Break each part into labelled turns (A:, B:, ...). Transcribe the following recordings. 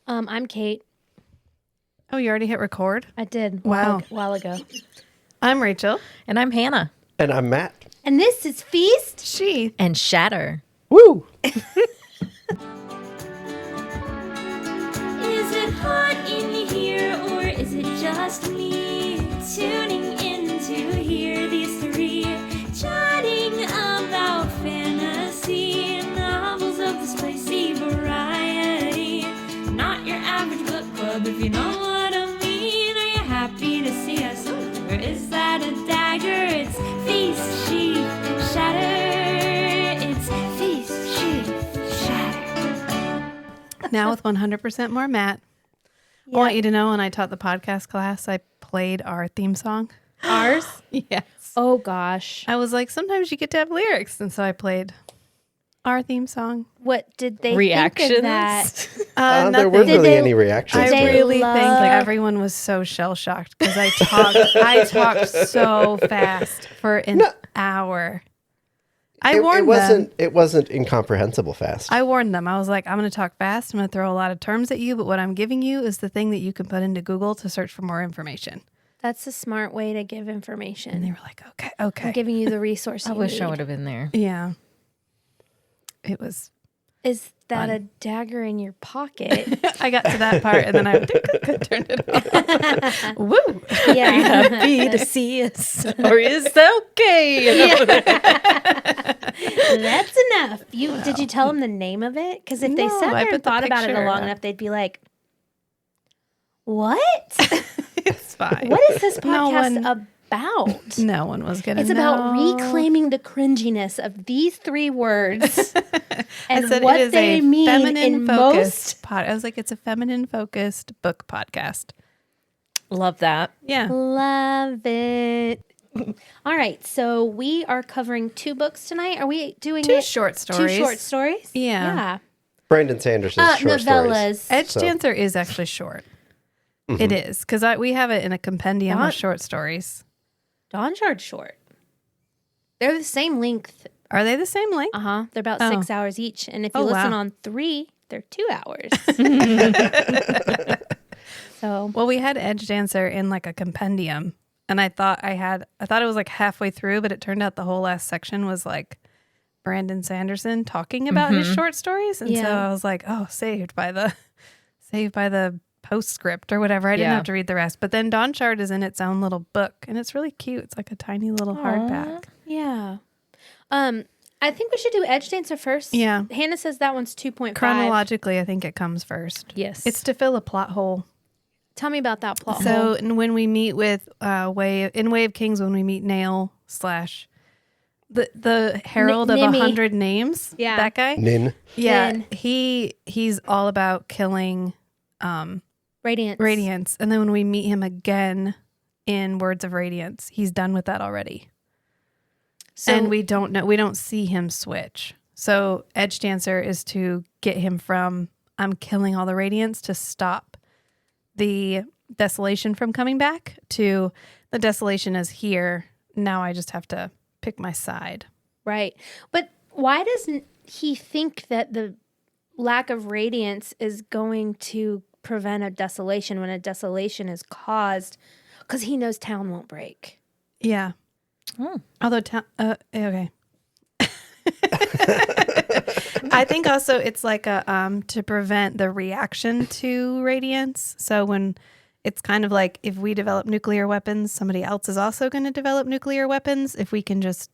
A: I'm Kate.
B: Oh, you already hit record?
A: I did.
B: Wow.
A: A while ago.
B: I'm Rachel.
C: And I'm Hannah.
D: And I'm Matt.
A: And this is Feast.
B: Sheath.
C: And Shatter.
D: Woo!
E: Is it hot in here or is it just me tuning in to hear these three chatting about fantasy novels of the spicy variety? Not your average book club, if you know what I mean. Are you happy to see us? Or is that a dagger? It's Feast, Sheath, Shatter. It's Feast, Sheath, Shatter.
B: Now with 100% more Matt. I want you to know when I taught the podcast class, I played our theme song.
A: Ours?
B: Yes.
A: Oh, gosh.
B: I was like, sometimes you get to have lyrics. And so I played our theme song.
A: What did they
C: Reactions?
A: think of that?
D: There
B: Nothing.
D: weren't really
A: they-
D: any reactions
B: I
D: to it.
B: really
A: love-
B: think everyone was so shell-shocked because I talked so fast for an hour. I warned them.
D: It wasn't incomprehensible fast.
B: I warned them. I was like, I'm going to talk fast. I'm going to throw a lot of terms at you, but what I'm giving you is the thing that you can put into Google to search for more information.
A: That's a smart way to give information.
B: And they were like, okay.
A: I'm giving you the resource
C: I
A: you
C: wish
A: need.
C: I would have been there.
B: Yeah. It was.
A: Is that
B: Fun.
A: a dagger in your pocket?
B: I got to that part and then I turned it off. Woo.
A: Yeah.
C: Happy to see us. Or is that okay?
A: That's enough. Did you tell them the name of it? Because if they
B: No,
A: sat
B: I
A: there
B: put
A: and
B: the
A: thought about it
B: picture
A: long
B: up.
A: enough, they'd be like, "What?
B: It's fine.
A: What is this
B: No
A: podcast
B: one-
A: about?"
B: No one was going to
A: It's
B: know.
A: about reclaiming the cringiness of these three words and
B: I said
A: what
B: it is
A: they
B: a
A: mean in
B: feminine-focused
A: most.
B: I was like, it's a feminine-focused book podcast.
C: Love that.
B: Yeah.
A: Love it. All right, so we are covering 2 books tonight. Are we doing
B: Two
A: it?
B: short stories.
A: 2 short stories?
B: Yeah.
D: Brandon Sanderson's short
A: novellas.
D: stories.
B: Edgedancer is actually short.
D: Mhm.
B: It is, because we have it in a compendium
A: Dawn-
B: of short stories.
A: Dawnshard short. They're the same length.
B: Are they the same length?
A: They're about
B: Oh.
A: 6 hours each. And if you
B: Oh,
A: listen
B: wow.
A: on 3, they're 2 hours. So
B: Well, we had Edgedancer in like a compendium, and I thought it was like halfway through, but it turned out the whole last section was like Brandon Sanderson talking about his short stories, and so
A: Yeah.
B: I was like, oh, saved by the postscript or whatever. I didn't
C: Yeah.
B: have to read the rest. But then Dawnshard is in its own little book, and it's really cute. It's like a tiny little hardback.
A: yeah. I think we should do Edgedancer first.
B: Yeah.
A: Hannah says that one's 2.5.
B: Chronologically, I think it comes first.
C: Yes.
B: It's to fill a plot hole.
A: Tell me about that plot
B: So
A: hole.
B: and when we meet with Way of Kings, when we meet Nail / the Herald of
A: Nimmy.
B: 100 Names,
A: Yeah.
B: that guy,
D: Nin.
B: yeah,
A: Nin.
B: he's all about killing
A: Radiance.
B: Radiance, and then when we meet him again in Words of Radiance, he's done with that already,
A: So,
B: and we don't see him switch. So Edgedancer is to get him from I'm killing all the Radiance to stop the desolation from coming back to the desolation is here. Now I just have to pick my side.
A: right. But why doesn't he think that the lack of radiance is going to prevent a desolation when a desolation is caused? Because he knows town won't break.
B: Yeah.
C: Oh.
B: Although, okay. I think also it's like a to prevent the reaction to radiance. So when it's kind of like if we develop nuclear weapons, somebody else is also going to develop nuclear weapons. If we can just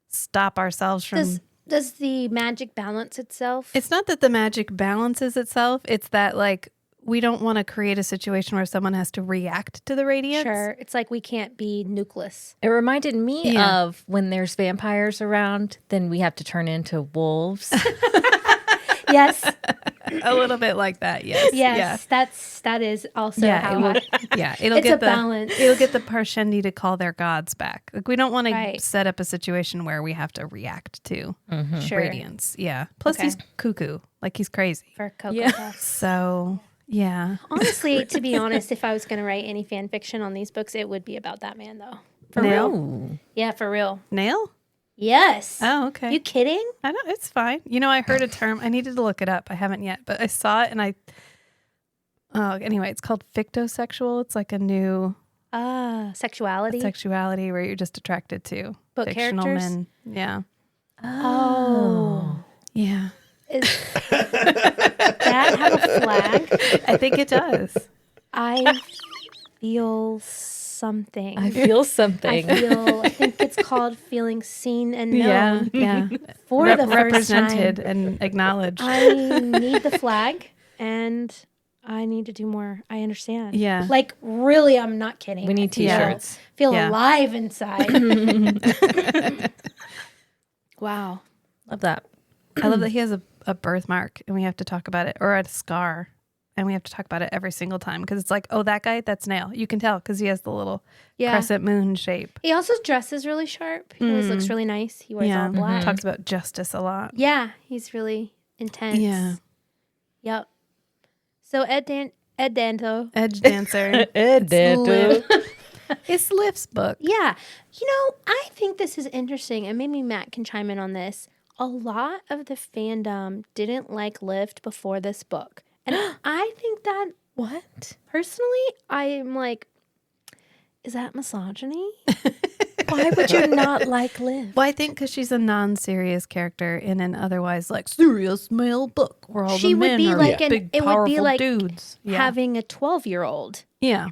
B: stop ourselves from.
A: Does the magic balance itself?
B: It's not that the magic balances itself. It's that like we don't want to create a situation where someone has to react to the radiance.
A: Sure. It's like we can't be nucleus.
C: It reminded me
B: Yeah.
C: of when there's vampires around, then we have to turn into wolves.
A: Yes.
B: A little bit like that. Yes.
A: Yes. That is also
B: Yeah,
A: how
B: it will,
A: I-
B: yeah, it'll
A: It's
B: get
A: a balance.
B: It'll get the Parshendi to call their gods back. Like we don't want
A: Right.
B: to set up a situation where we have to react to
A: Sure.
B: radiance. Yeah. Plus
A: Okay.
B: he's cuckoo, like he's crazy.
A: For Cocoa
C: Yeah.
A: Puffs.
B: So yeah,
A: Honestly, to be honest, if I was going to write any fan fiction on these books, it would be about that man, though. For
B: Nail?
A: real.
C: Ooh.
A: Yeah, for real.
B: nail.
A: Yes.
B: Oh, okay.
A: You kidding?
B: I know it's fine. You know, I heard a term. I needed to look it up. I haven't yet, but I saw it and I Anyway, it's called fictosexual. It's like a new
A: Sexuality.
B: sexuality where you're just attracted to
A: Book
B: fictional
A: characters?
B: men. Yeah.
A: Oh.
B: Yeah.
A: Is that have a flag?
B: I think it does.
A: I feel something.
C: I feel something.
A: I think it's called feeling seen and known
B: Yeah.
A: for the first
B: represented
A: time.
B: and acknowledged.
A: I need the flag and I need to do more. I understand.
B: Yeah.
A: Like, really, I'm not kidding.
C: We need
A: I feel-
C: t-shirts.
A: Feel
B: Yeah.
A: alive inside. Wow.
C: Love that.
B: I love that he has a birthmark and we have to talk about it, or a scar, and we have to talk about it every single time because it's like, oh, that guy, that's Nail. You can tell because he has the little
A: Yeah.
B: crescent moon shape.
A: He also dresses really sharp. He always looks really nice. He wears all black.
B: Talks about justice a lot.
A: Yeah, he's really intense.
B: Yeah.
A: Yep. So Eddanto.
B: Edgedancer. It's Lift's book.
A: Yeah. You know, I think this is interesting, and maybe Matt can chime in on this. A lot of the fandom didn't like Lift before this book. And I think that,
C: What?
A: personally, I'm like, is that misogyny?
C: Why would you not like Liv?
B: Well, I think because she's a non-serious character in an otherwise like serious male book where all
A: She
B: the
A: would
B: men
A: be
B: are
A: like
B: big,
A: it would be
B: powerful
A: like
B: dudes. Yeah.
A: having a 12-year-old
B: yeah.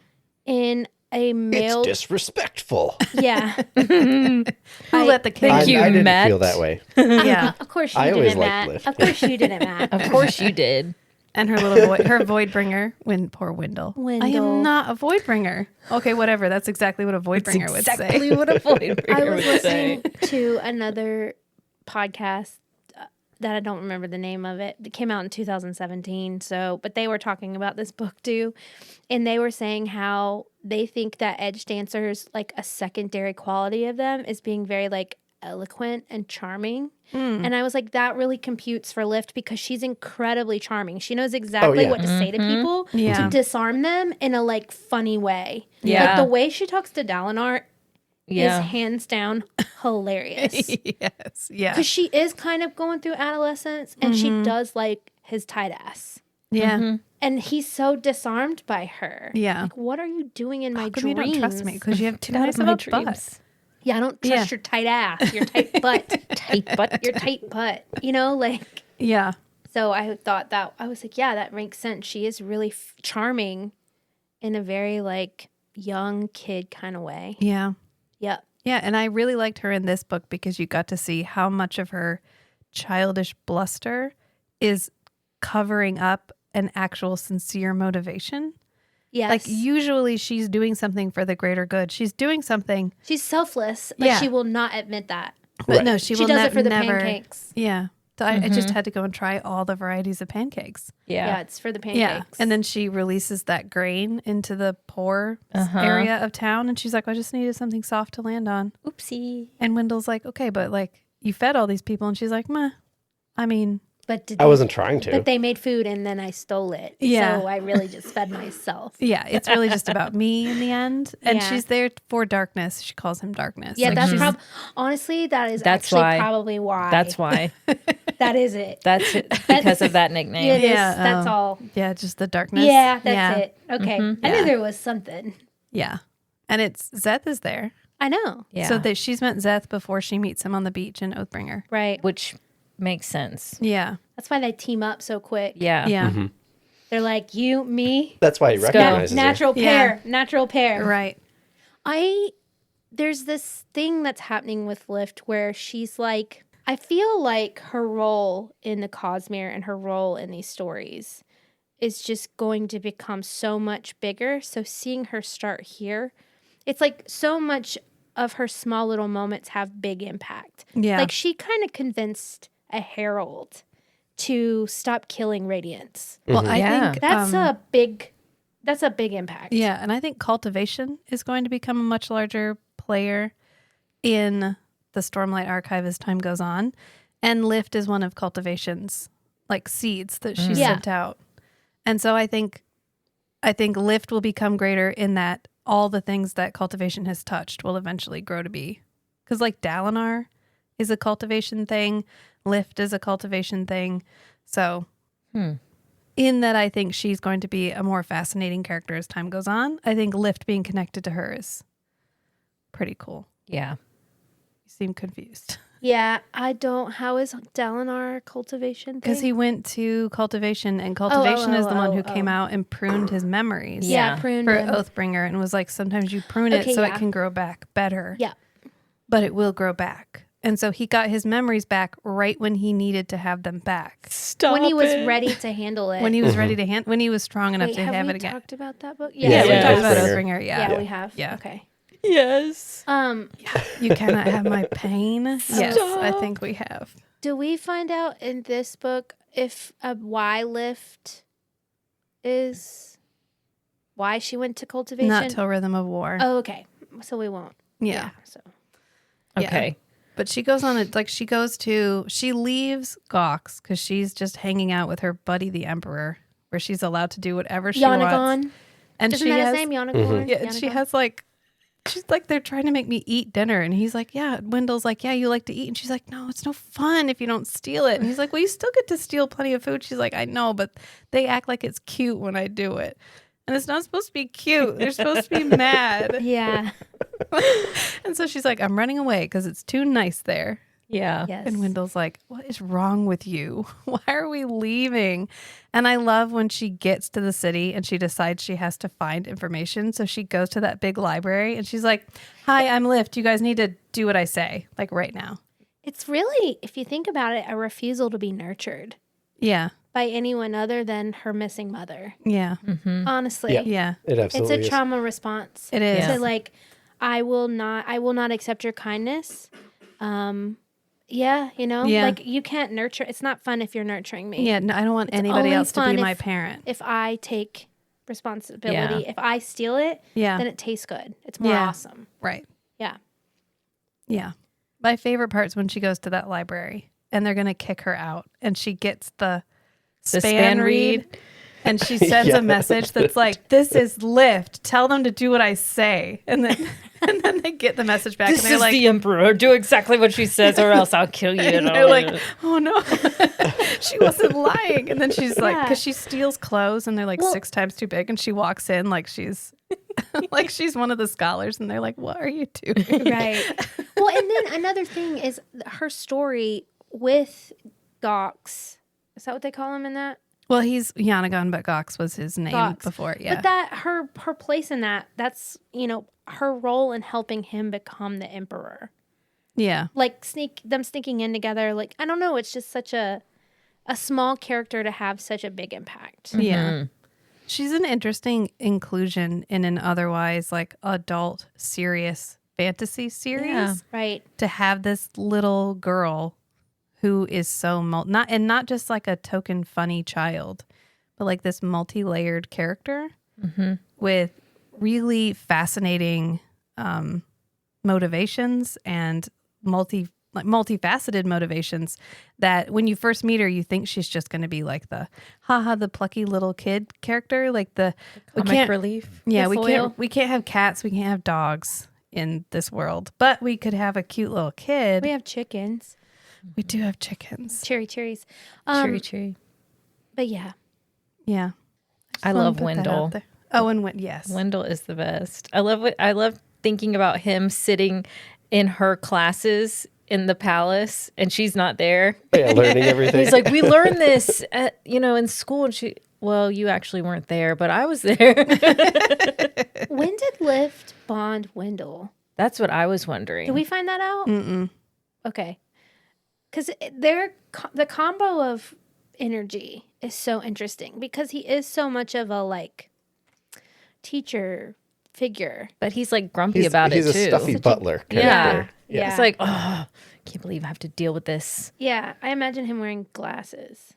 A: in a male.
D: It's disrespectful.
A: Yeah.
B: Who let the
C: Thank
B: kid?
C: you,
D: I didn't
C: Matt.
D: feel that way.
B: Yeah.
A: Of course you
D: I always
A: didn't,
D: liked
A: Matt.
D: Lift.
A: Of course you didn't, Matt.
C: Of course you did.
B: And her little her void bringer, poor Wendell. I
A: Wendell.
B: am not a void bringer. Okay, whatever. That's exactly what a void bringer would say.
C: Exactly what a void
A: I
C: bringer
A: was
C: would say.
A: listening to another podcast that I don't remember the name of it. It came out in 2017. But they were talking about this book too, and they were saying how they think that Edgedancers, like a secondary quality of them, is being very like eloquent and charming. And I was like, that really computes for Lift because she's incredibly charming. She knows exactly
D: yeah.
A: what to say to people
B: Yeah.
A: to disarm them in a like funny way.
C: Yeah.
A: Like the way she talks to Dalinar
C: Yeah.
A: is hands down hilarious.
B: Yes. Yeah.
A: Because she is kind of going through adolescence and she does like his tight ass.
B: Yeah.
A: And he's so disarmed by her.
B: Yeah.
A: Like, what are you doing in my
B: How come you
A: dreams?
B: don't trust me? Because you have too
C: Get out
B: nice
C: of
B: of
C: my
B: a butt.
C: dreams.
A: Yeah, I don't trust your tight ass, your tight butt,
C: Tight butt.
A: your tight butt. You know, like,
B: Yeah.
A: so I thought that, I was like, yeah, that makes sense. She is really charming in a very like young kid kind of way.
B: Yeah.
A: Yep.
B: Yeah. And I really liked her in this book because you got to see how much of her childish bluster is covering up an actual sincere motivation.
A: Yes.
B: Like usually she's doing something for the greater good. She's doing something,
A: She's selfless, but
B: Yeah.
A: she will not admit that.
B: but
D: Right.
B: no, she
A: She
B: will
A: does it for the
B: never.
A: pancakes.
B: Yeah. So I just had to go and try all the varieties of pancakes.
A: Yeah,
C: Yeah.
A: it's for the pancakes.
B: Yeah. And then she releases that grain into the poor area of town. And she's like, I just needed something soft to land on.
C: Oopsie.
B: And Wendell's like, okay, but like you fed all these people. And she's like, meh. I mean,
A: but did
D: I
A: they-
D: wasn't trying to.
A: But they made food and then I stole it.
B: Yeah.
A: So I really just fed myself.
B: yeah, it's really just about me in the end. And
A: Yeah.
B: she's there for darkness. She calls him darkness.
A: Yeah,
B: Like,
A: that's
B: she's-
A: honestly, that is
C: That's
A: actually
C: why.
A: probably why.
C: That's why.
A: That is it.
C: That's it. Because of that nickname.
A: It is.
B: Yeah,
A: That's
B: oh.
A: all.
B: yeah, just the darkness.
A: Yeah, that's
B: yeah.
A: it. Okay. I
B: Yeah.
A: knew there was something.
B: Yeah. And it's Zeth is there.
A: I know.
C: Yeah.
B: So that she's met Zeth before she meets him on the beach in Oathbringer.
A: Right.
C: Which makes sense.
B: Yeah.
A: That's why they team up so quick.
C: Yeah.
B: Yeah.
A: They're like, you, me,
D: That's why he
C: Let's go.
D: recognizes her.
A: natural
B: Yeah.
A: pair. Natural pair.
B: Right.
A: There's this thing that's happening with Lift where she's like, I feel like her role in the Cosmere and her role in these stories is just going to become so much bigger. So seeing her start here, it's like so much of her small little moments have big impact.
B: Yeah.
A: Like she kind of convinced a herald to stop killing Radiance.
B: Well, I
C: Yeah.
B: think
A: That's a big impact.
B: yeah, and I think cultivation is going to become a much larger player in the Stormlight archive as time goes on. And Lift is one of cultivation's like seeds that she
A: Yeah.
B: sent out. And so I think Lift will become greater in that all the things that cultivation has touched will eventually grow to be. Because like Dalinar is a cultivation thing, Lift is a cultivation thing. So in that I think she's going to be a more fascinating character as time goes on. I think Lift being connected to her is pretty cool.
C: Yeah.
B: You seem confused.
A: Yeah, I don't. How is Dalinar cultivation?
B: Because
A: thing?
B: he went to cultivation, and cultivation is the one who came
A: oh.
B: out and pruned his memories.
A: Yeah,
C: Yeah.
A: pruned
B: For
A: him.
B: Oathbringer, and was like, sometimes you prune it
A: Okay,
B: so
A: yeah.
B: it can grow back better.
A: Yeah.
B: But it will grow back. And so he got his memories back right when he needed to have them back.
C: Stop
A: When he was ready to handle it.
B: When he was ready to when he was strong enough
A: Wait,
B: to
A: have
B: have
A: we
B: it again.
A: talked about that book?
B: Yeah, we
C: Yeah.
B: talked about
D: Oathbringer.
B: Oathbringer.
A: Yeah,
B: Yeah.
A: we have.
B: Yeah.
A: Okay.
C: Yes.
B: You cannot have my pain. Yes, I think we have.
A: Do we find out in this book if a why Lift is why she went to cultivation?
B: Not till Rhythm of War.
A: Oh, okay. So we won't.
B: yeah.
A: So
C: Okay.
B: But she goes on it like she leaves Gox because she's just hanging out with her buddy the Emperor, where she's allowed to do whatever she wants.
A: Yanagon.
B: And
A: Isn't
B: she
A: that
B: has,
A: his name? Yanagon.
B: yeah, and she has like, she's like, they're trying to make me eat dinner, and he's like, yeah. Wendell's like, yeah, you like to eat, and she's like, no, it's no fun if you don't steal it. And he's like, well, you still get to steal plenty of food. She's like, I know, but they act like it's cute when I do it. And it's not supposed to be cute. They're supposed to be mad.
A: Yeah.
B: And so she's like, I'm running away because it's too nice there.
C: Yeah.
A: Yes.
B: And Wendell's like, what is wrong with you? Why are we leaving? And I love when she gets to the city and she decides she has to find information. So she goes to that big library and she's like, hi, I'm Lift. You guys need to do what I say, like right now.
A: It's really, if you think about it, a refusal to be nurtured
B: Yeah.
A: by anyone other than her missing mother.
B: Yeah.
A: Honestly.
D: Yeah.
B: Yeah.
D: It
A: It's
D: absolutely
A: a
D: is.
A: trauma response.
B: It is.
A: To like, I will not accept your kindness. Yeah, you know,
B: Yeah.
A: like you can't nurture. It's not fun if you're nurturing me.
B: Yeah. No, I don't want anybody
A: only
B: else to
A: fun
B: be my
A: if-
B: parent.
A: If I take responsibility,
C: Yeah.
A: if I steal it,
B: Yeah.
A: then it tastes good. It's more
B: Yeah.
A: awesome.
B: Right.
A: Yeah.
B: Yeah. My favorite part's when she goes to that library and they're going to kick her out and she gets the span read and she sends
D: Yeah.
B: a message that's like, this is Lift. Tell them to do what I say. And then they get the message back
C: This
B: and they're
C: is
B: like,
C: the Emperor. Do exactly what she says, or else I'll kill you.
B: and they're like, oh no, she wasn't lying. And then she's like,
A: Yeah.
B: because she steals clothes and they're like
A: Well-
B: 6 times too big. And she walks in like she's like she's one of the scholars and they're like, what are you doing?
A: Right. Well, and then another thing is her story with Gox. Is that what they call him in that?
B: Well, he's Yanagon, but Gox was his name
A: Gox.
B: before. Yeah.
A: But that her place in that's, you know, her role in helping him become the emperor.
B: Yeah.
A: Like them sneaking in together. Like, I don't know. It's just such a small character to have such a big impact.
B: Yeah. She's an interesting inclusion in an otherwise like adult serious fantasy series.
C: Yeah.
A: Right.
B: To have this little girl who is so not just like a token funny child, but like this multi-layered character with really fascinating motivations and multifaceted motivations that when you first meet her, you think she's just going to be like the plucky little kid character, like the
C: Comic relief.
B: Yeah,
A: The
B: we
A: foil.
B: can't have cats, we can't have dogs in this world, but we could have a cute little kid.
A: We have chickens.
B: We do have chickens.
A: Cherries.
C: Cheery.
A: But yeah.
B: Yeah.
C: I
B: Wanna
C: love
B: put that out
C: Wendell.
B: there. Oh, and yes.
C: Wendell is the best. I love thinking about him sitting in her classes in the palace and she's not there.
D: Yeah, learning everything.
C: He's like, we learned this in school, and well, you actually weren't there, but I was there.
A: When did Lift bond Wendell?
C: That's what I was wondering.
A: Did we find that out?
B: Mm-mm.
A: Okay. Because the combo of energy is so interesting because he is so much of a like teacher figure.
C: But he's like grumpy about
D: he's
C: it
D: a
C: too.
D: stuffy butler character.
A: Yeah.
C: It's like, oh, can't believe I have to deal with this.
A: Yeah, I imagine him wearing glasses.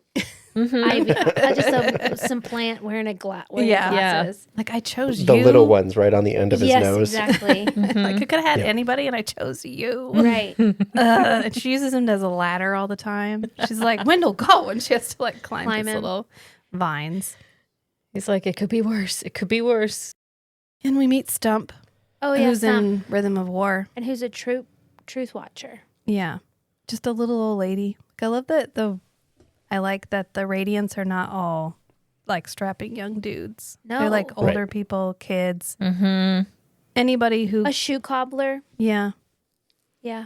A: Just some plant wearing
B: Yeah.
A: glasses.
B: Like I chose
D: The
B: you.
D: little ones right on the end of his
A: Yes,
D: nose.
A: exactly.
B: Like I could have had anybody and I chose you.
A: Right.
B: And she uses him as a ladder all the time. She's like, Wendell, go. And she has to like climb
A: Climb
B: these
A: him.
B: little vines.
C: He's like, it could be worse. It could be worse.
B: And we meet Stump,
A: Oh yeah,
B: who's
A: Stump.
B: in Rhythm of War.
A: And who's a truth watcher.
B: Yeah. Just a little old lady. I love that I like that the Radiants are not all like strapping young dudes.
A: No.
B: They're like older
D: Right.
B: people, kids,
C: Mm-hmm.
B: anybody who.
A: A shoe cobbler.
B: Yeah,
A: Yeah.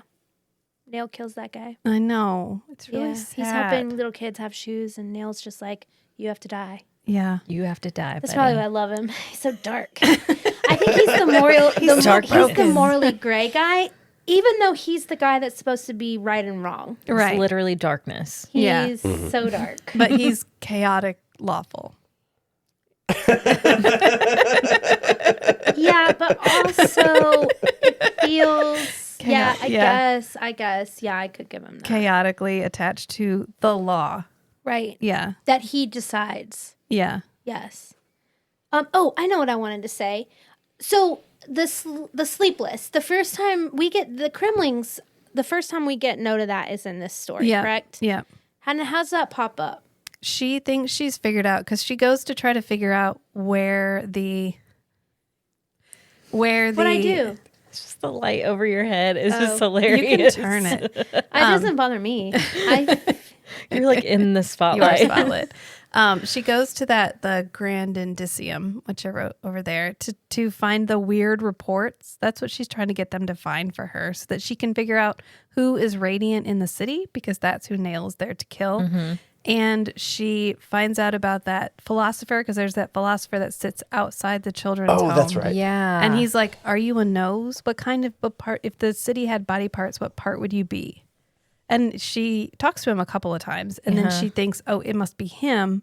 A: Nail kills that guy.
B: I know. It's really
A: Yeah.
B: sad.
A: He's helping little kids have shoes, and Nail's just like, you have to die.
B: Yeah.
C: You have to die.
A: That's
C: buddy.
A: probably why I love him. He's so dark. I think he's the moral.
C: He's dark
A: He's the
C: broken.
A: morally gray guy, even though he's the guy that's supposed to be right and wrong.
C: It's
B: Right.
C: literally darkness.
A: He's
B: Yeah.
A: so dark.
B: But he's chaotic lawful.
A: Yeah, but also it feels. Yeah,
B: Yeah.
A: I guess. Yeah, I could give him that.
B: Chaotically attached to the law.
A: Right.
B: Yeah.
A: That he decides.
B: Yeah.
A: Yes. Oh, I know what I wanted to say. So the sleepless. The first time we get the Kremlings, the first time we get note of that is in this story,
B: Yeah.
A: correct?
B: Yeah.
A: How's that pop up?
B: She thinks she's figured out because she goes to try to figure out where the
A: What I do?
C: It's just the light over your head is
A: Oh.
C: just
B: you
C: hilarious.
B: can turn it.
A: It doesn't bother me.
C: You're like in the
B: You are
C: spotlight.
B: spotlit. She goes to the Grand Indicium, which I wrote over there, to find the weird reports. That's what she's trying to get them to find for her, so that she can figure out who is radiant in the city, because that's who Nail's there to kill.
C: Mm-hmm.
B: And she finds out about that philosopher, because there's that philosopher that sits outside the children's home.
D: Oh, that's right.
C: Yeah.
B: And he's like, "Are you a nose? What kind of a part? If the city had body parts, what part would you be?" And she talks to him a couple of times, and then she thinks, "Oh, it must be him,"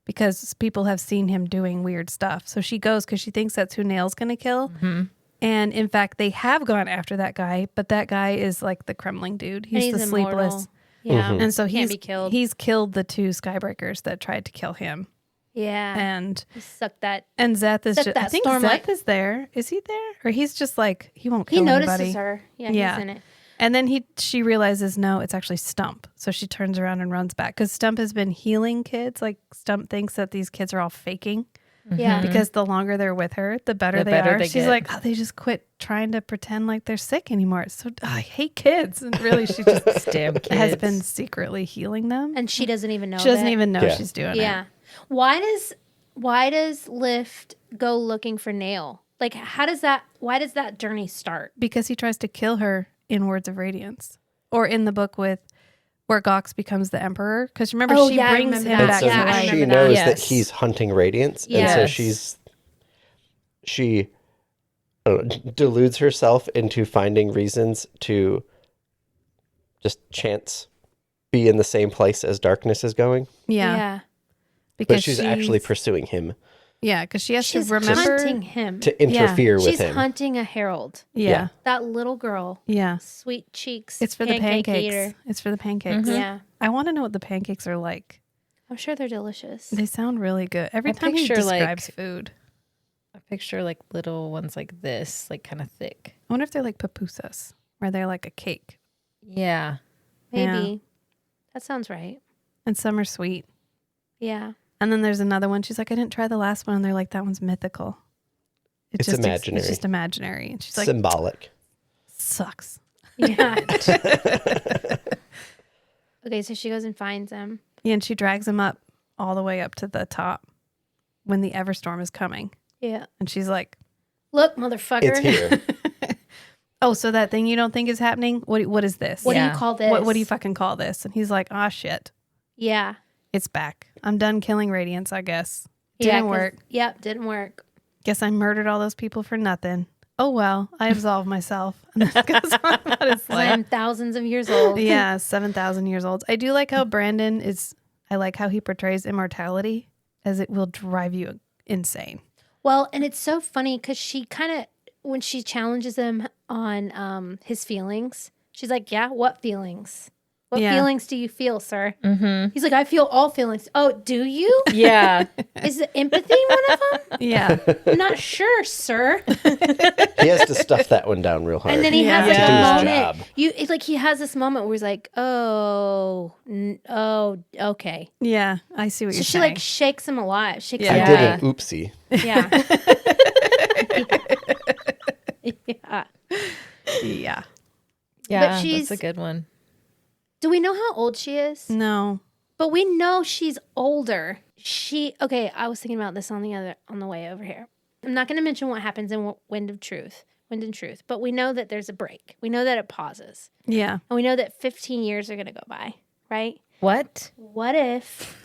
B: because people have seen him doing weird stuff. So she goes because she thinks that's who Nail's going to kill.
C: Mm-hmm.
B: And in fact, they have gone after that guy, but that guy is like the Kremling dude.
A: And
B: He's the
A: immortal.
B: sleepless.
A: Yeah.
B: And so
A: Can't be killed.
B: he's killed the two Skybreakers that tried to kill him.
A: Yeah.
B: And
A: He sucked that.
B: Zeth is
A: Except
B: just, I
A: that
B: think
A: Stormlight.
B: Zeth is there. Is he there? Or he's just like, he won't kill
A: He notices
B: anybody.
A: her. Yeah,
B: Yeah.
A: he's in it.
B: And then she realizes, no, it's actually Stump. So she turns around and runs back because Stump has been healing kids. Like Stump thinks that these kids are all faking
A: Yeah.
B: because the longer they're with her, the better they
C: better
B: are.
C: they
B: She's
C: get.
B: like, oh, they just quit trying to pretend like they're sick anymore. It's so I hate kids. And really, she just
C: damn kids.
B: has been secretly healing them.
A: And she doesn't even know.
B: She doesn't
A: that.
B: even know
D: Yeah.
B: she's doing
A: Yeah.
B: it.
A: Why does Lift go looking for Nail? Like, why does that journey start?
B: Because he tries to kill her in Words of Radiance, or in the book where Gox becomes the Emperor. Because remember,
A: Oh,
B: she
A: yeah, I
B: brings
A: remember
B: him
A: that.
B: back
D: So
B: to
A: Yeah, I
B: life.
D: she
A: remember that.
D: knows that
C: Yes.
D: he's hunting radiance, and
A: Yes.
D: so she deludes herself into finding reasons to just chance be in the same place as darkness is going.
B: Yeah,
D: But
B: because
D: she's actually pursuing him
B: yeah, because she has
A: She's
B: to remember.
A: hunting him.
D: to interfere with
A: She's
D: him.
A: hunting a herald.
B: Yeah,
A: That little girl,
B: yeah.
A: sweet cheeks.
B: It's for the
A: pancake
B: pancakes.
A: eater.
B: It's for the pancakes.
A: Yeah,
B: I want to know what the pancakes are like.
A: I'm sure they're delicious.
B: They sound really good. Every
C: I
B: time he
C: picture, like-
B: describes food,
C: I picture like little ones like this, like kind of thick.
B: I wonder if they're like pupusas, where they're like a cake,
C: Yeah.
A: Maybe that sounds right.
B: and some are sweet.
A: Yeah,
B: And then there's another one. She's like, I didn't try the last one. And they're like, that one's mythical.
D: It's
B: just
D: imaginary.
B: It's just imaginary. And she's like,
D: Symbolic.
B: sucks.
A: yeah. Okay, so she goes and finds him.
B: Yeah, and she drags him up all the way up to the top when the Everstorm is coming.
A: Yeah.
B: And she's like,
A: Look, motherfucker.
D: It's here.
B: oh, so that thing you don't think is happening? What is this?
A: What do
C: Yeah.
A: you call this?
B: What do you fucking call this? And he's like, ah, shit.
A: Yeah.
B: It's back. I'm done killing Radiance, I guess.
A: Yeah,
B: Didn't
A: 'cause-
B: work.
A: Yep, didn't work.
B: Guess I murdered all those people for nothing. Oh, well, I absolve myself. And then goes on about his
A: 'Cause I am
B: life.
A: thousands of years old.
B: Yeah, 7,000 years old. I do like how Brandon I like how he portrays immortality, as it will drive you insane.
A: Well, and it's so funny because she kind of, when she challenges him on his feelings, she's like, yeah, what feelings? What
B: Yeah.
A: feelings do you feel, sir?
C: Mm-hmm.
A: He's like, I feel all feelings. Oh, do you?
C: Yeah.
A: Is the empathy one of them?
B: Yeah.
A: I'm not sure, sir.
D: He has to stuff that one down real hard.
A: And then he
B: Yeah.
A: has like
D: To do
A: a
D: his
A: moment.
D: job.
A: It's like he has this moment where he's like, oh, okay.
B: Yeah, I see what
A: So
B: you're
A: she
B: saying.
A: like shakes him alive. Shakes
B: Yeah.
D: I
A: him
D: did
A: alive.
D: an oopsie.
A: Yeah.
B: yeah.
C: Yeah.
A: she's-
C: That's a good one.
A: Do we know how old she is?
B: No.
A: But we know she's older. I was thinking about this on the way over here. I'm not going to mention what happens in Wind and Truth, but we know that there's a break. We know that it pauses.
B: Yeah.
A: And we know that 15 years are going to go by, right?
C: What?
A: What if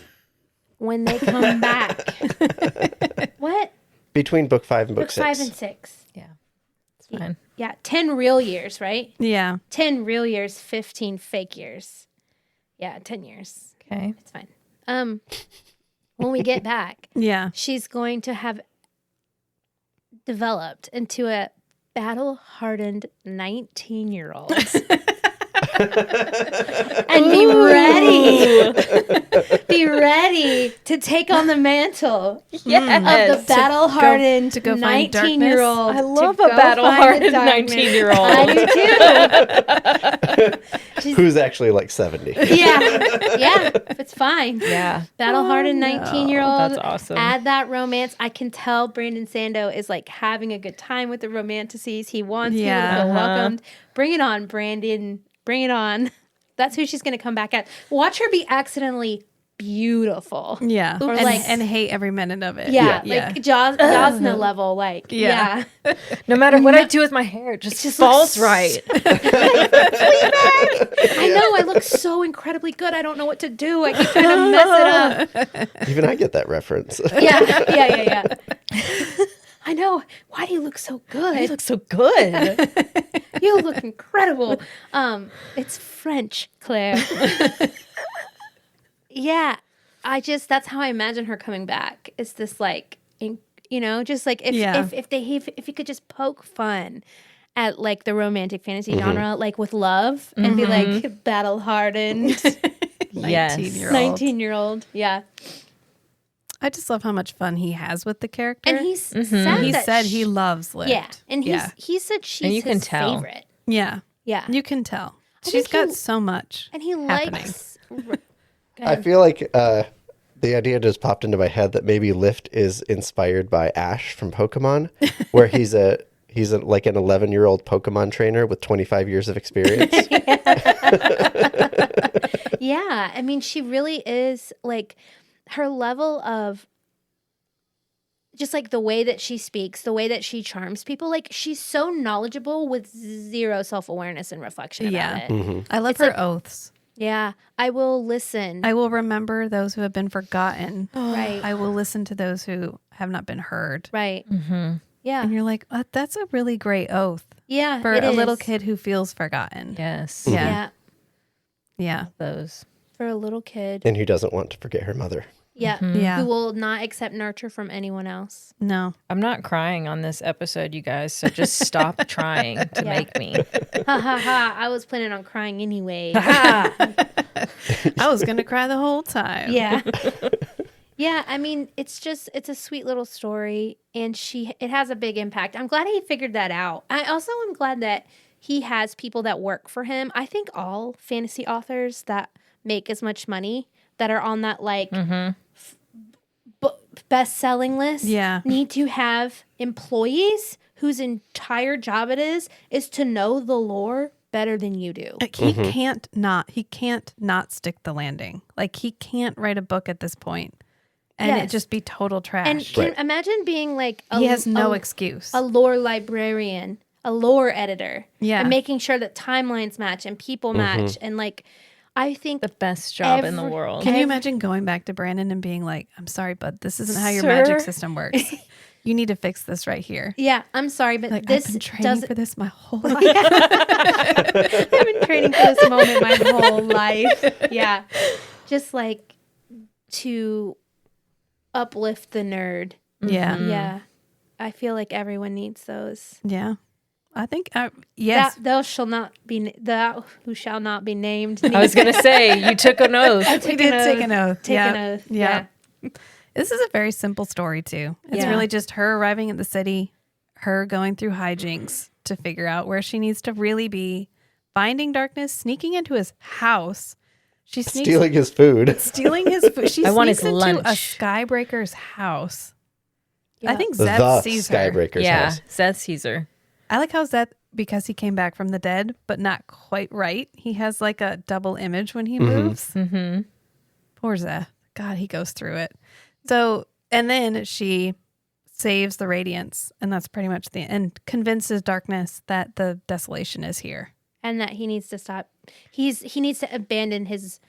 A: when they come back? What?
D: Between book 5 and book
A: Book
D: 6.
A: 5 and 6.
C: Yeah. It's fine.
A: Yeah, 10 real years, right?
B: Yeah.
A: 10 real years, 15 fake years. Yeah, 10 years.
C: Okay.
A: It's fine. When we get back,
B: Yeah.
A: she's going to have developed into a battle-hardened 19-year-old. And be ready to take on the mantle
C: Yes.
A: of the battle-hardened
B: to go find
A: 19-year-old.
C: I love a battle-hardened 19-year-old.
A: I do too.
D: Who's actually like 70.
A: Yeah, it's fine.
C: Yeah.
A: Battle-hardened 19-year-old.
C: That's awesome.
A: Add that romance. I can tell Brandon Sando is like having a good time with the romanticities. He wants people to feel welcomed. Bring it on, Brandon. Bring it on. That's who she's going to come back at. Watch her be accidentally beautiful.
B: Yeah.
A: Or
B: and,
A: like-
B: and hate every minute of it.
A: Yeah, like Jasna level. Like,
B: Yeah.
C: No matter what I do with my hair, it just falls right.
A: I know, I look so incredibly good. I don't know what to do. I keep trying to mess it up.
D: Even I get that reference.
A: Yeah. I know. Why do you look so good?
C: You look so good.
A: You look incredible. It's French, Claire. Yeah, that's how I imagine her coming back. It's this like, just like if you could just poke fun at like the romantic fantasy genre, like with love, and be like battle hardened
C: Yes.
B: 19-year-old.
A: 19-year-old. Yeah,
B: I just love how much fun he has with the character.
A: and he's said
B: he
A: that
B: said he loves Lift.
A: Yeah, and he said she's
C: And you can
A: his
C: tell.
A: favorite.
B: Yeah.
A: Yeah,
B: You can tell.
A: think
B: She's got
A: he-
B: so much.
A: and he
B: happening.
A: likes.
D: I feel like the idea just popped into my head that maybe Lift is inspired by Ash from Pokemon, where he's like an 11-year-old Pokemon trainer with 25 years of experience.
A: Yeah, I mean, she really is like her level of just like the way that she speaks, the way that she charms people. Like she's so knowledgeable with zero self-awareness and reflection about
B: Yeah.
A: it.
B: I love
A: It's
B: her
A: like-
B: oaths.
A: Yeah, I will listen.
B: I will remember those who have been forgotten.
A: Right.
B: I will listen to those who have not been heard.
A: Right. Yeah.
B: And you're like, that's a really great oath
A: Yeah.
B: for
A: it
B: a little
A: is.
B: kid who feels forgotten.
C: Yes.
B: Yeah.
A: Yeah.
B: Yeah.
C: Those.
A: For a little kid.
D: And who doesn't want to forget her mother?
A: Yeah.
B: Yeah.
A: Who will not accept nurture from anyone else.
B: No.
C: I'm not crying on this episode, you guys, so just stop trying to make me.
A: Ha ha ha. I was planning on crying anyway.
B: I was going to cry the whole time.
A: Yeah. Yeah, I mean, it's a sweet little story and it has a big impact. I'm glad he figured that out. I also am glad that he has people that work for him. I think all fantasy authors that make as much money that are on that like best-selling list
B: Yeah.
A: need to have employees whose entire job it is to know the lore better than you do.
B: Like, he can't not stick the landing. Like he can't write a book at this point and it
A: Yes.
B: just be total trash.
A: And can imagine being like
B: he has no excuse.
A: a lore librarian, a lore editor,
B: Yeah.
A: and making sure that timelines match and people match, and like, I think
C: The best job in the
A: Every-
C: world.
B: Can you imagine going back to Brandon and being like, I'm sorry, bud, this isn't how your
C: Sir?
B: magic system works. You need to fix this right here.
A: yeah, I'm sorry, but
B: Like,
A: this
B: I've been training
A: doesn't.
B: for this my whole life.
A: I've been training for this moment my whole life. Yeah, just like to uplift the nerd.
B: Yeah.
A: Yeah, I feel like everyone needs those.
B: Yeah. I think, yes.
A: Thou shall not be thou who shall not be named.
C: I was going to say, you took an oath.
B: we did take an oath.
A: Take
B: yeah.
A: an oath.
B: Yeah. This is a very simple story, too. It's
A: Yeah.
B: really just her arriving at the city, her going through hijinks to figure out where she needs to really be, finding darkness, sneaking into his house. She sneaks
D: Stealing his food.
B: stealing his food. She
C: I want
B: sneaks
C: his
B: into
C: lunch.
B: a Skybreaker's house.
A: Yeah.
B: I think
D: The
B: Zeth sees her.
D: Skybreaker's
C: Yeah,
D: house.
C: Seth Caesar.
B: I like how Zeth, because he came back from the dead, but not quite right. He has like a double image when he moves.
C: Mm-hmm.
B: Poor Zeth. God, he goes through it. So, and then she saves the radiance, and that's pretty much and convinces darkness that the desolation is here.
A: And that he needs to stop. He needs to abandon his,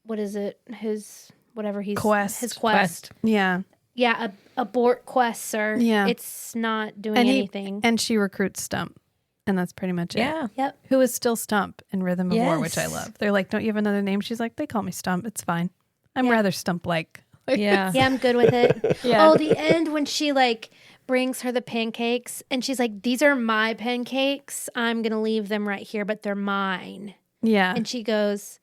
A: what is it? His, whatever he's.
B: Quest.
A: His quest.
B: Yeah.
A: Yeah, abort quest, sir.
B: Yeah.
A: It's not doing
B: And
A: anything.
B: And she recruits Stump. And that's pretty much it.
C: Yeah.
A: Yep.
B: Who is still Stump in Rhythm of War, which I
C: Yes.
B: love. They're like, don't you have another name? She's like, they call me Stump. It's fine. I'm
A: Yeah.
B: rather Stump-like.
C: Yeah.
A: Yeah, I'm good with it.
B: Yeah.
A: Oh, the end when she like brings her the pancakes and she's like, these are my pancakes. I'm going to leave them right here, but they're mine.
B: Yeah.
A: And she goes,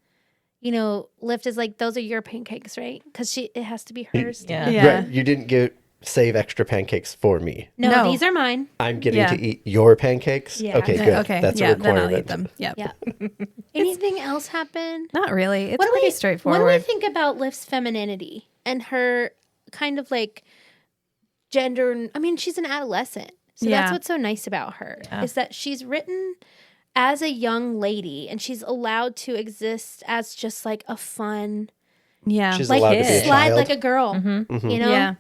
A: you know, Lift is like, those are your pancakes, right? Because it has to be hers.
C: Yeah.
B: Yeah.
D: Right, you didn't save extra pancakes for me.
A: No,
B: No.
A: these are mine.
D: I'm getting
B: Yeah.
D: to eat your pancakes.
A: Yeah.
D: Okay,
B: Yeah,
D: good.
B: okay.
D: That's
B: yeah,
D: a
B: then I'll
D: requirement.
B: eat them. Yep.
A: Yeah. Anything else happen?
B: Not really. It's
A: What do
B: pretty
A: we
B: straightforward.
A: What do we think about Lift's femininity and her kind of like gender? I mean, she's an adolescent. So
B: Yeah.
A: that's what's so nice about her is that she's written as a young lady and she's allowed to exist as just like a fun,
B: Yeah.
D: She's
A: like
D: allowed to be a
A: slide
D: child.
A: like a girl, you know?
B: Yeah.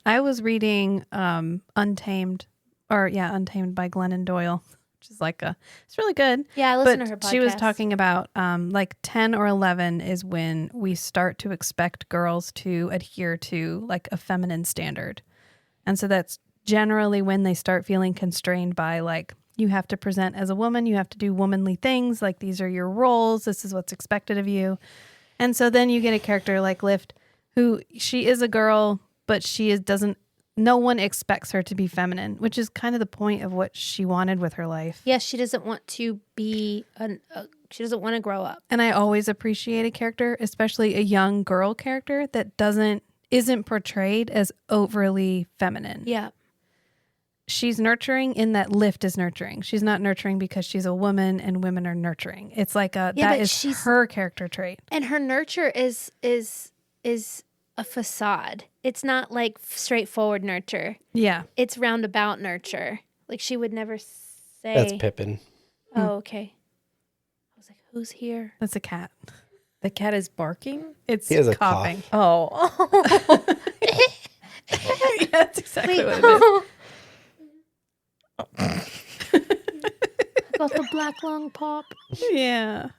B: I was reading Untamed by Glennon Doyle, which is like it's really good.
A: Yeah, I listen
B: But
A: to her podcast.
B: she was talking about like 10 or 11 is when we start to expect girls to adhere to like a feminine standard. And so that's generally when they start feeling constrained by like, you have to present as a woman, you have to do womanly things, like these are your roles, this is what's expected of you. And so then you get a character like Lift, who she is a girl, but no one expects her to be feminine, which is kind of the point of what she wanted with her life.
A: Yeah, she doesn't want to be, she doesn't want to grow up.
B: And I always appreciate a character, especially a young girl character that isn't portrayed as overly feminine.
A: Yeah.
B: She's nurturing in that Lift is nurturing. She's not nurturing because she's a woman and women are nurturing. It's like that
A: but
B: is
A: she's-
B: her character trait.
A: And her nurture is a facade. It's not like straightforward nurture.
B: Yeah.
A: It's roundabout nurture. Like she would never say.
D: That's Pippin.
A: Oh, okay. I was like, who's here?
B: That's a cat.
C: The cat is barking.
B: It's
D: He has a
B: coughing.
C: Oh.
B: Yeah, that's exactly
A: Wait.
B: what it is.
A: I got the black lung pop.
B: Yeah.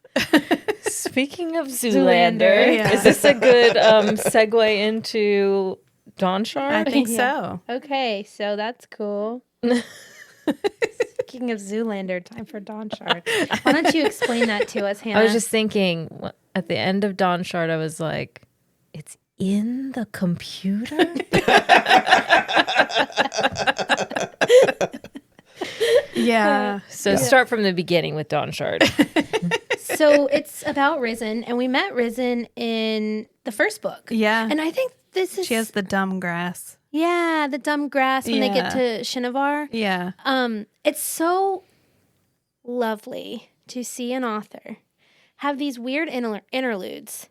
C: Speaking of
B: Zoolander,
C: Zoolander,
B: yeah.
C: is this a good segue into Dawnshard?
B: I think
A: Yeah.
B: so.
A: Okay, so that's cool. Speaking of Zoolander, time for Dawnshard. Why don't you explain that to us, Hannah?
C: I was just thinking at the end of Dawnshard, I was like, it's in the computer?
B: Yeah.
C: So start from the beginning with Dawnshard.
A: So it's about Risen, and we met Risen in the first book.
B: Yeah.
A: And I think this is
B: She has the dumb grass.
A: yeah, the dumb grass when they get to Shinovar.
B: Yeah.
A: It's so lovely to see an author have these weird interludes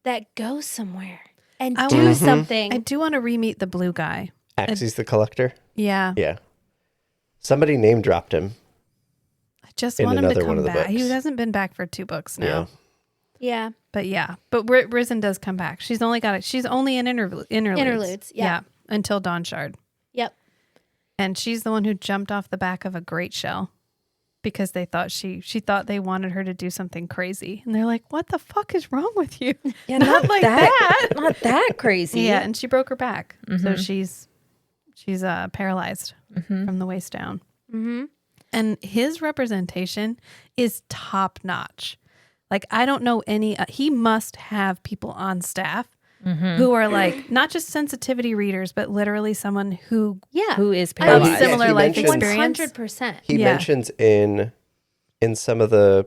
A: that go somewhere and
B: I
A: do
B: wanna-
A: something.
B: I do want to re-meet the blue guy.
D: Axes the Collector.
B: Yeah.
D: Yeah. Somebody name dropped him.
B: I just
D: In
B: want him to
D: another one
B: come
D: of the
B: back. He
D: books.
B: hasn't been back for 2 books now.
D: Yeah.
A: Yeah.
B: But yeah. But Risen does come back. She's only in interludes.
A: Interludes, yeah.
B: Until Dawnshard.
A: Yep.
B: And she's the one who jumped off the back of a great shell because they thought she thought they wanted her to do something crazy. And they're like, what the fuck is wrong with you?
C: Yeah,
B: not like that.
C: Not that crazy.
B: Yeah, and she broke her back. So she's paralyzed from the waist down.
A: Mm-hmm.
B: And his representation is top notch. Like, I don't know any, he must have people on staff who are like, not just sensitivity readers, but literally someone who
A: Yeah.
C: Who is
A: I
B: have
A: mean,
C: paralyzed?
B: similar
D: he
B: life
D: mentions-
B: experience.
A: 100%.
D: He
B: Yeah.
D: mentions in some of the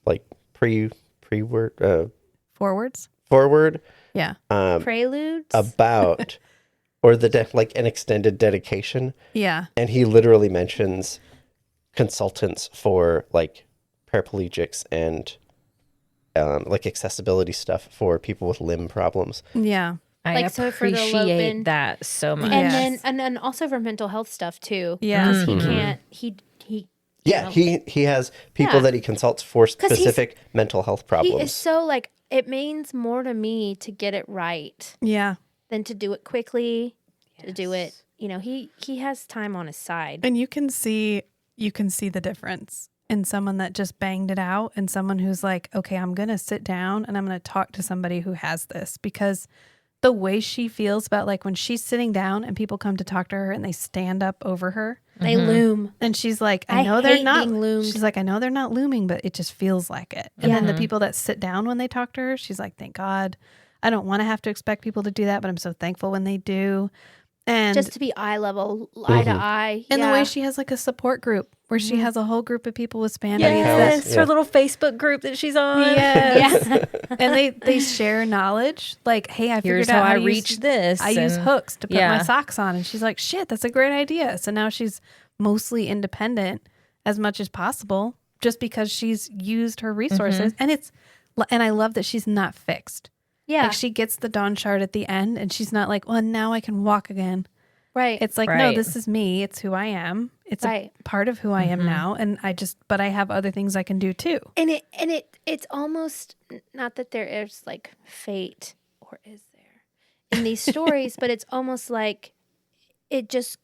D: like pre-word
B: forwards.
D: forward
B: Yeah.
A: Preludes.
D: about or the like an extended dedication,
B: Yeah.
D: and he literally mentions consultants for like paraplegics and like accessibility stuff for people with limb problems.
B: Yeah.
C: I
A: Like, so for the
C: appreciate
A: Lopen-
C: that so much.
A: and
B: Yes.
A: then also for mental health stuff too.
B: Yeah.
A: Because he can't he
D: Yeah,
A: know.
D: he has people
A: Yeah.
D: that he consults for
A: 'Cause he's-
D: specific mental health
A: he
D: problems.
A: is so like it means more to me to get it right
B: Yeah.
A: than to do it quickly, to do it. You know, he has time on his side.
B: And you can see the difference in someone that just banged it out and someone who's like, okay, I'm going to sit down and I'm going to talk to somebody who has this, because the way she feels about like when she's sitting down and people come to talk to her and they stand up over her
A: They loom.
B: and she's like,
A: I
B: I know they're
A: hate
B: not
A: being loomed.
B: She's like, I know they're not looming, but it just feels like it. And then the
A: Yeah.
B: people that sit down when they talk to her, she's like, thank God. I don't want to have to expect people to do that, but I'm so thankful when they do. And
A: Just to be eye level, eye to eye.
B: and
A: yeah.
B: the way she has like a support group where she has a whole group of people with Spanish.
C: Yes,
D: Yeah.
C: her little Facebook group that she's on.
B: Yes.
A: Yeah.
B: And they share knowledge. Like, hey, I figured
C: Here's
B: out
C: how I
B: to
C: reach
B: use,
C: this.
B: I use
C: and-
B: hooks to put
C: yeah.
B: my socks on. And she's like, shit, that's a great idea. So now she's mostly independent as much as possible just because she's used her resources. And I love that she's not fixed.
A: Yeah.
B: Like she gets the Dawnshard at the end and she's not like, well, now I can walk again.
A: right.
B: It's like, no,
C: Right.
B: this is me. It's who I am. It's
A: Right.
B: a part of who I am now. And but I have other things I can do too.
A: And it's almost not that there is like fate, or is there, in these stories, but it's almost like it just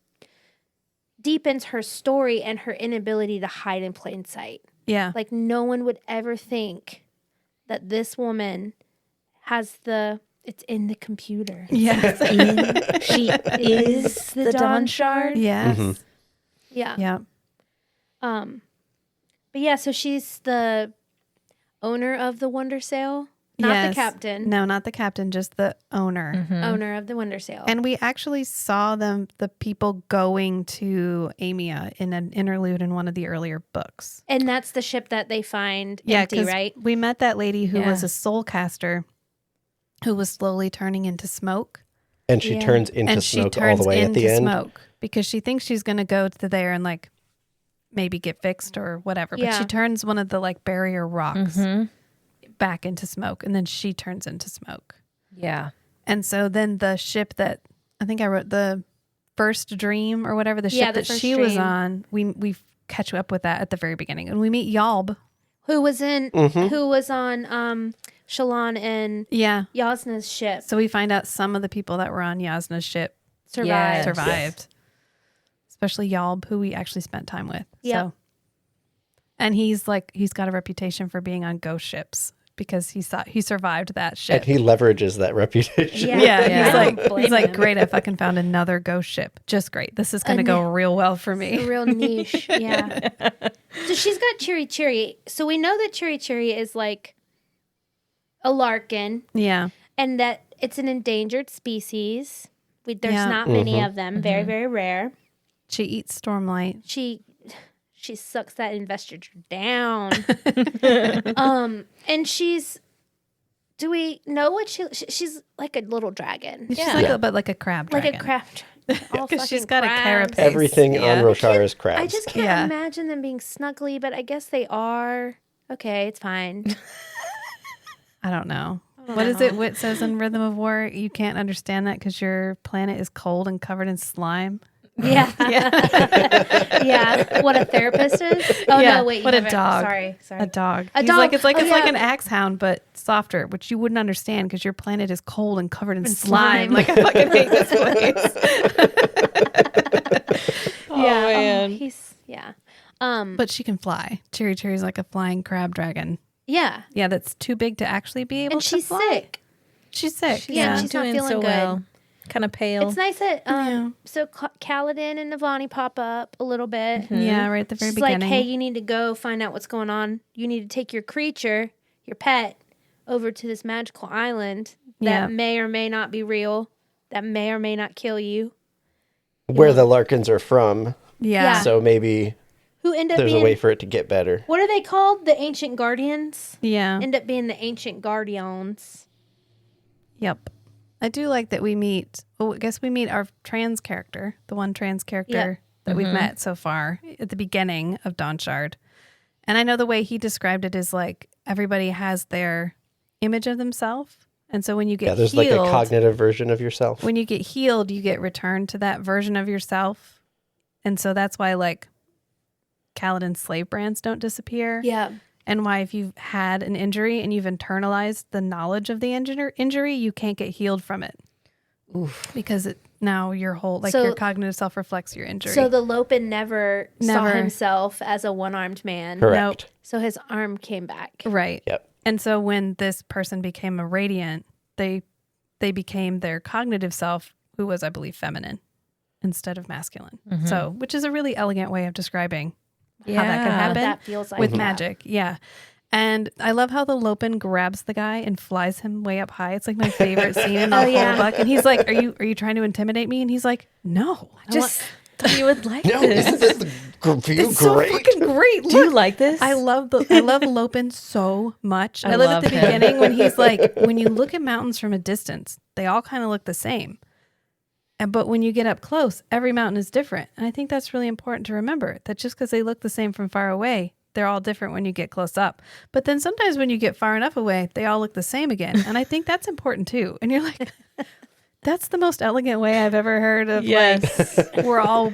A: deepens her story and her inability to hide in plain sight.
B: Yeah.
A: Like no one would ever think that this woman has it's in the computer.
B: Yeah.
A: She is the Dawnshard.
B: Yes.
A: Yeah.
B: Yeah.
A: But yeah, so she's the owner of the Wonder Sail, not
B: Yes.
A: the captain.
B: No, not the captain, just the owner.
A: Owner of the Wonder Sail.
B: And we actually saw the people going to Amia in an interlude in one of the earlier books.
A: And that's the ship that they find
B: Yeah,
A: empty,
B: 'cause
A: right?
B: we met that lady who was
C: Yeah.
B: a soul caster who was slowly turning into smoke.
D: And she
A: Yeah.
D: turns into
B: And she
D: smoke all
B: turns
D: the way at
B: into
D: the end.
B: smoke because she thinks she's going to go to there and like maybe get fixed or whatever. But
A: Yeah.
B: she turns one of the like barrier rocks
C: Mhm.
B: back into smoke and then she turns into smoke.
C: Yeah.
B: And so then the ship that I think I wrote, the first dream or whatever, the ship
A: Yeah, the
B: that
A: first
B: she was
A: dream.
B: on, we catch up with that at the very beginning. And we meet Yalb.
A: Who was on Shalon and
B: Yeah.
A: Yasna's ship
B: So we find out some of the people that were on Yasna's ship
A: survived.
C: Yes.
B: survived. Especially Yalb, who we actually spent time with.
A: Yep.
B: So, and he's got a reputation for being on ghost ships because he survived that ship.
D: And he leverages that reputation.
A: Yeah.
B: yeah,
C: Yeah.
B: he's
A: I
B: like
A: don't blame him.
B: great. I fucking found another ghost ship. Just great. This is going to go real well for
A: A
B: me.
A: real niche. Yeah. So she's got Chiri Chiri. So we know that Chiri Chiri is like a Larkin
B: Yeah,
A: and that it's an endangered species. There's
B: Yeah.
A: not many of them. Very, very rare.
B: she eats Stormlight.
A: She sucks that investor down. And do we know what she's like a little dragon.
B: She's
C: Yeah.
B: like like a crab dragon.
A: Like a craft.
B: Because she's got a carapace.
D: Everything on
B: Yeah.
D: Roshar is crabs.
A: I just can't
B: Yeah.
A: imagine them being snuggly, but I guess they are. Okay, it's fine.
B: I don't know. What is it? Wit says in Rhythm of War, you can't understand that because your planet is cold and covered in slime.
A: Yeah. Yeah. What a therapist is? Oh,
B: Yeah,
A: no, wait. you
B: what a
A: haven't-
B: dog.
A: Sorry.
B: A dog.
A: A
B: He's
A: dog.
B: like it's like
A: Oh,
B: it's like
A: yeah.
B: an axe hound, but softer, which you wouldn't understand because your planet is cold and covered in
A: slime.
B: slime. Like I fucking hate this place.
A: Yeah.
C: man.
A: Yeah.
B: But she can fly. Cherry Cherry's like a flying crab dragon.
A: Yeah.
B: Yeah, that's too big to actually be able
A: And
B: to
A: she's
B: fly.
A: sick.
B: She's sick.
A: Yeah,
B: Yeah.
A: she's not
C: Doing
A: feeling
C: so
A: good.
C: well. Kind of pale.
A: It's nice that
B: Yeah.
A: so Kaladin and Navani pop up a little bit.
B: Yeah, right at the very
A: She's
B: beginning.
A: like, hey, you need to go find out what's going on. You need to take your creature, your pet, over to this magical island that
B: Yeah.
A: may or may not be real, that may or may not kill you.
D: Where the Larkins are from.
B: yeah.
D: So maybe
A: Who end up
D: there's
A: being
D: a way for it to get better.
A: what are they called? The Ancient Guardians?
B: Yeah.
A: End up being the Ancient Guardians.
B: Yep. I do like that we meet, I guess we meet our trans character, the one trans character that we've met so far at the beginning of Dawnshard. And I know the way he described it is like everybody has their image of themselves. And so when you get
D: Yeah, there's
B: healed,
D: like a cognitive version of yourself.
B: when you get healed, you get returned to that version of yourself. And so that's why like Kaladin's slave brands don't disappear.
A: Yeah.
B: and why if you've had an injury and you've internalized the knowledge of the injury, you can't get healed from it. Oof. Because now your whole, like, your cognitive self reflects your injury.
A: So the Lopin never saw himself as a one-armed man.
D: Correct.
B: Nope.
A: So his arm came back.
B: Right.
D: Yep.
B: And so when this person became a radiant, they became their cognitive self, who was, I believe, feminine instead of masculine. So, which is a really elegant way of describing how that could happen
A: That feels like
B: with magic. Yeah. And I love how the Lopin grabs the guy and flies him way up high. It's like my favorite scene in the whole book. And he's like, "Are you trying to intimidate me?" And he's like, "No,
C: Just thought you would like
D: No,
C: this.
D: isn't this view
B: it's so
D: great?
B: fucking great.
C: Do you like this?
B: I love Lopin so much. I love at the
C: love him.
B: beginning when he's like, when you look at mountains from a distance, they all kind of look the same. But when you get up close, every mountain is different. And I think that's really important to remember, that just because they look the same from far away, they're all different when you get close up. But then sometimes when you get far enough away, they all look the same again. And I think that's important too. And you're like, that's the most elegant way I've ever heard of.
C: Yes.
B: Like, we're all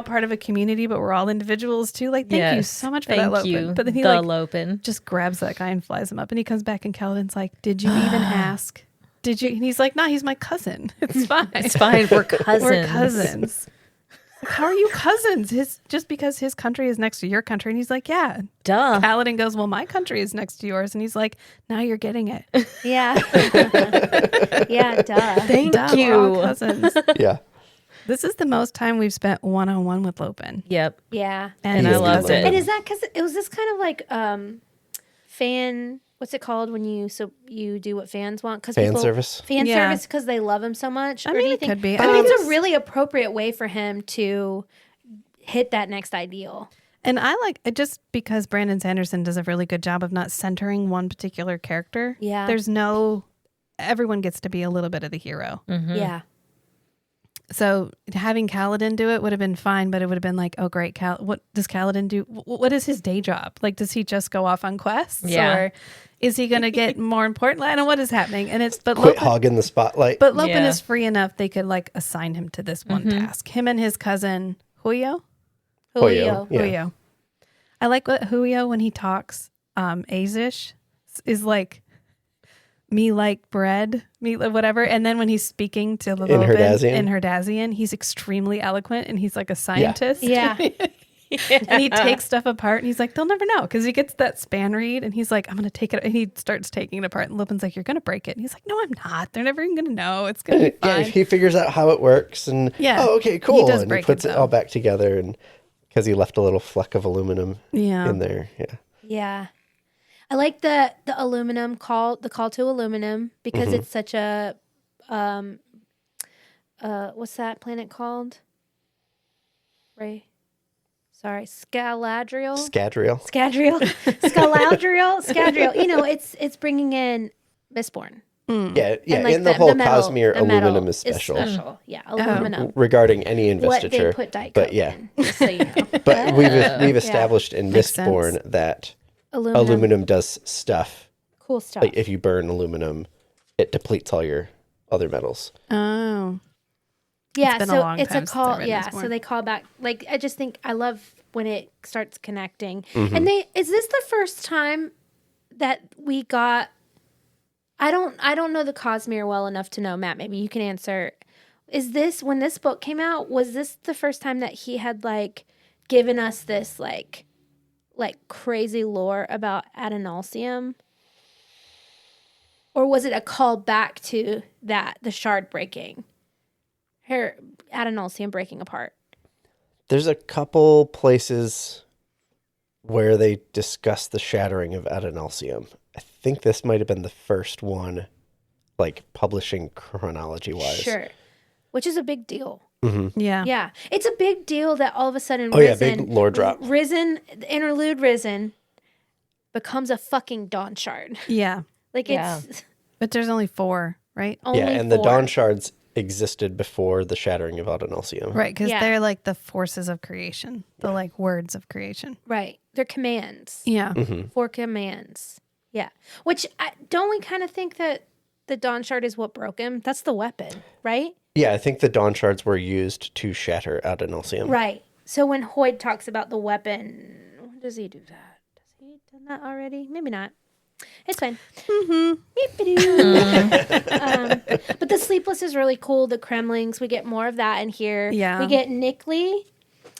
B: part of a community, but we're all individuals too. Like, thank you so much for that,
C: Thank
B: Lopin.
C: you,
B: But then he
C: the
B: like
C: Lopin.
B: just grabs that guy and flies him up, and he comes back, and Kaladin's like, "Did you even ask? Did you?" And he's like, "Nah, he's my cousin. It's fine.
C: It's fine. We're cousins.
B: We're cousins." Like, how are you cousins? Just because his country is next to your country, and he's like, "Yeah."
C: Duh.
B: Kaladin goes, "Well, my country is next to yours," and he's like, "Now you're getting it.
A: Yeah. Yeah, duh.
C: Thank
B: Duh, we're all
C: you.
B: cousins."
D: Yeah.
B: This is the most time we've spent one-on-one with Lopin.
C: Yep.
A: Yeah.
C: And
D: He
C: I
D: is
C: loved
D: good.
C: it.
A: And is that because it was this kind of like fan, what's it called when you do what fans want? Cause
D: Fan service?
A: Fan
B: Yeah.
A: service because they love him so much?
B: I
A: Or
B: mean,
A: do you
B: it
A: think,
B: could be.
A: I
B: I
A: think
B: mean,
A: it's a really appropriate way for him to hit that next ideal.
B: And I like it just because Brandon Sanderson does a really good job of not centering one particular character.
A: Yeah.
B: Everyone gets to be a little bit of the hero.
A: Yeah.
B: So having Kaladin do it would have been fine, but it would have been like, oh, great. What does Kaladin do? What is his day job? Like, does he just go off on quests?
C: Yeah.
B: Or is he going to get more important? I don't know what is happening. And
D: Quit
B: Lopin,
D: hogging the spotlight.
B: but Lopin
C: Yeah.
B: is free enough. They could like assign him to this one task. Him and his cousin, Huyo.
D: Hoyo. Yeah.
B: Huyo. I like what Huyo, when he talks, Azish is like, me like bread, me whatever. And then when he's speaking to the Lopin in Herdazian, he's extremely eloquent and he's like a scientist.
A: Yeah.
B: And he takes stuff apart and he's like, they'll never know. Because he gets that span read and he's like, I'm going to take it. And he starts taking it apart. And Lopin's like, you're going to break it. And he's like, no, I'm not. They're never even going to know. It's going to be
D: Yeah,
B: fine.
D: he figures out how it works and oh, okay, cool.
B: does
D: And he
B: break
D: puts
B: it,
D: it all
B: though.
D: back together, and because he left a little fleck of aluminum
B: Yeah.
D: in there. Yeah.
A: Yeah. I like the aluminum call, the call to aluminum, because it's such a what's that planet called? Ray. Sorry, Scaladriel.
D: Scadriel.
A: Scaladriel. You know, it's bringing in Mistborn.
D: Yeah, yeah.
A: And, like,
D: in the whole
A: metal-
D: Cosmere,
A: the metal
D: aluminum is special.
A: Yeah, aluminum.
D: Regarding any
A: What they
D: investiture.
A: put Diet
D: but
A: Coke
D: yeah.
A: in, just so you know.
D: But we've established in
B: Makes sense.
D: Mistborn that
A: Aluminum.
D: aluminum does stuff.
A: Cool stuff.
D: Like if you burn aluminum, it depletes all your other metals.
B: Oh.
A: Yeah,
B: been a
A: so
B: long
A: it's
B: time
A: a
B: since
A: call.
B: I've read
A: Yeah,
B: Mistborn.
A: so they call back. Like, I just think I love when it starts connecting.
D: Mm-hmm.
A: And is this the first time that we got? I don't know the Cosmere well enough to know. Matt, maybe you can answer. Is this when this book came out? Was this the first time that he had like given us this like crazy lore about Adonalsium? Or was it a call back to that, the shard breaking? Her Adonalsium breaking apart.
D: There's a couple places where they discuss the shattering of Adonalsium. I think this might have been the first one, like publishing chronology wise.
A: Sure. Which is a big deal.
B: Yeah.
A: Yeah. It's a big deal that all of a sudden
D: Oh, yeah, big lore drop.
A: Risen, the interlude Risen becomes a fucking Dawnshard.
B: Yeah.
A: Like
C: Yeah.
A: it's
B: But there's only 4, right?
A: only
D: Yeah, and the
A: 4.
D: Dawnshards existed before the shattering of Adonalsium.
B: Right. Because
A: Yeah.
B: they're like the forces of creation, the like words of creation.
A: Right. They're commands.
B: Yeah.
A: 4 commands. Yeah. Which don't we kind of think that the Dawnshard is what broke him? That's the weapon, right?
D: Yeah, I think the Dawnshards were used to shatter Adonalsium.
A: Right. So when Hoyd talks about the weapon, when does he do that? Does he done that already? Maybe not. It's fine. But the Sleepless is really cool. The Kremlings, we get more of that in here.
B: Yeah.
A: We get Nickley.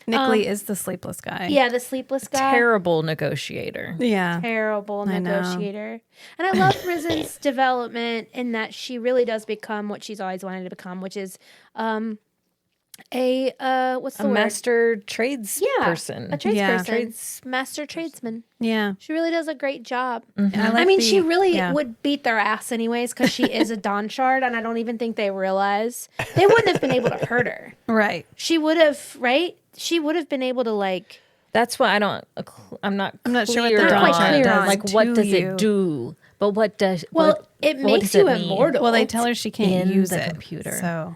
B: Nickley is the sleepless guy.
A: Yeah, the Sleepless guy.
C: Terrible negotiator.
B: Yeah.
A: Terrible
B: I know.
A: negotiator. And I love Rizen's development in that she really does become what she's always wanted to become, which is what's the
C: A
A: word?
C: master trades person.
A: A tradesperson.
C: Trades-
A: Master tradesman.
B: Yeah.
A: She really does a great job.
B: I
A: mean, she really
B: yeah.
A: would beat their ass anyways because she is a Dawnshard, and I don't even think they realize. They wouldn't have been able to hurt her.
B: Right.
A: She would have, right? She would have been able to, like...
C: That's why I don't. I'm not
B: not sure what
C: clear
B: the
A: Not quite
C: on,
A: clear
B: does
A: on.
C: like what
B: to
C: does
B: you.
C: it do? But what does
A: Well, it
C: what
A: makes
C: does
A: you
C: it mean?
A: immortal.
B: Well, they tell her she can't
C: In
B: use
C: the
B: it.
C: computer.
B: So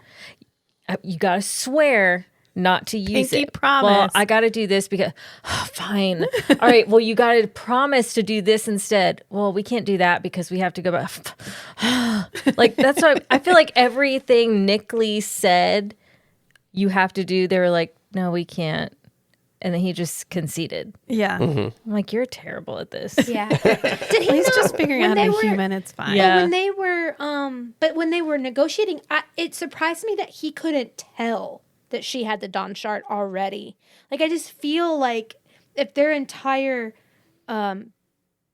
C: You gotta swear not to use
B: Pinky
C: it.
B: promise.
C: Well, I gotta do this because fine. All right. Well, you gotta promise to do this instead. Well, we can't do that because we have to go back. Like that's why I feel like everything Nickley said you have to do. They were like, no, we can't. And then he just conceded.
B: yeah.
C: I'm like, you're terrible at this.
A: Yeah. Did he
B: He's
A: not-
B: just figuring
A: when
B: out
A: they
B: how to
A: were-
B: human. It's fine.
C: Yeah.
A: When they were, but when they were negotiating, it surprised me that he couldn't tell that she had the Dawnshard already. Like, I just feel like if their entire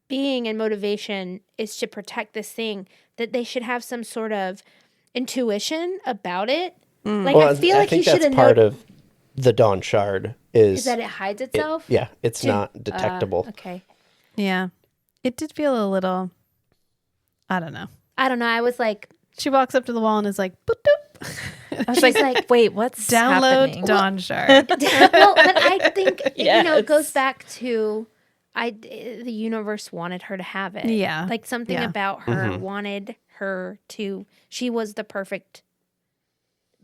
A: being and motivation is to protect this thing, that they should have some sort of intuition about it. Like, I feel like he
D: think
A: should
D: that's
A: have
D: part
A: known.
D: of the Dawnshard is
A: Is that it hides itself?
D: yeah, it's not detectable.
A: Okay.
B: Yeah. It did feel a little, I don't know.
A: I don't know. I was like,
B: She walks up to the wall and is like, boop, doop.
C: I was
A: she's
C: like,
A: like,
C: wait, what's
B: Download
C: happening?
B: Dawnshard.
A: well, but I think it
C: Yes.
A: goes back to the universe wanted her to have it.
B: Yeah.
A: Like something
B: Yeah.
A: about her wanted her to. She was the perfect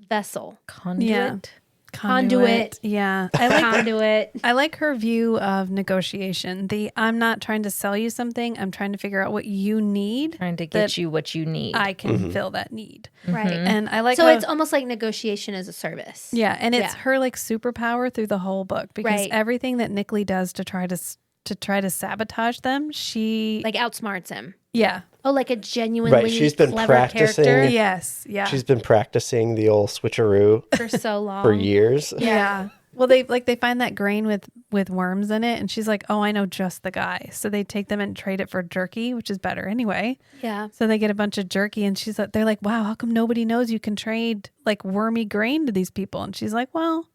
A: vessel,
C: Conduit.
A: Conduit.
B: Yeah. I like
A: conduit.
B: I like her view of negotiation. I'm not trying to sell you something. I'm trying to figure out what you need.
C: Trying to
B: that
C: get you what you need.
B: I can fill that need.
A: Right.
B: And I like
A: So
B: how,
A: it's almost like negotiation as a service.
B: yeah, and it's
A: Yeah.
B: her like superpower through the whole book because
A: Right.
B: everything that Nickley does to try to sabotage them, she
A: Like outsmarts him.
B: yeah.
A: Oh, like a genuinely
D: Right, she's been
A: clever
D: practicing-
A: character
B: Yes, yeah.
D: She's been practicing the old switcheroo
A: for so long.
D: for years.
B: Yeah. Well, they find that grain with worms in it, and she's like, "Oh, I know just the guy." So they take them and trade it for jerky, which is better anyway.
A: Yeah.
B: So they get a bunch of jerky, and they're like, "Wow, how come nobody knows you can trade like wormy grain to these people?" And she's like, "Well,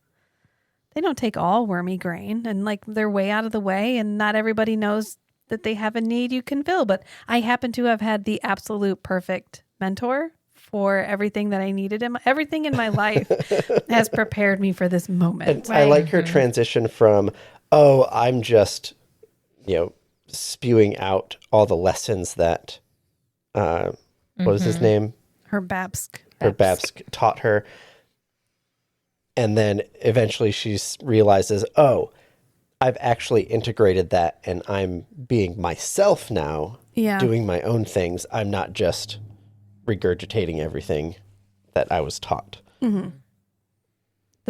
B: they don't take all wormy grain, and like they're way out of the way, and not everybody knows that they have a need you can fill. But I happen to have had the absolute perfect mentor." For everything that I needed everything in my life has prepared me for this moment.
D: And I like her transition from, oh, I'm just, spewing out all the lessons that, what was his name?
B: Her Babsk.
D: Her Babsk taught her. And then eventually she realizes, oh, I've actually integrated that and I'm being myself now,
B: Yeah.
D: doing my own things. I'm not just regurgitating everything that I was taught.
B: The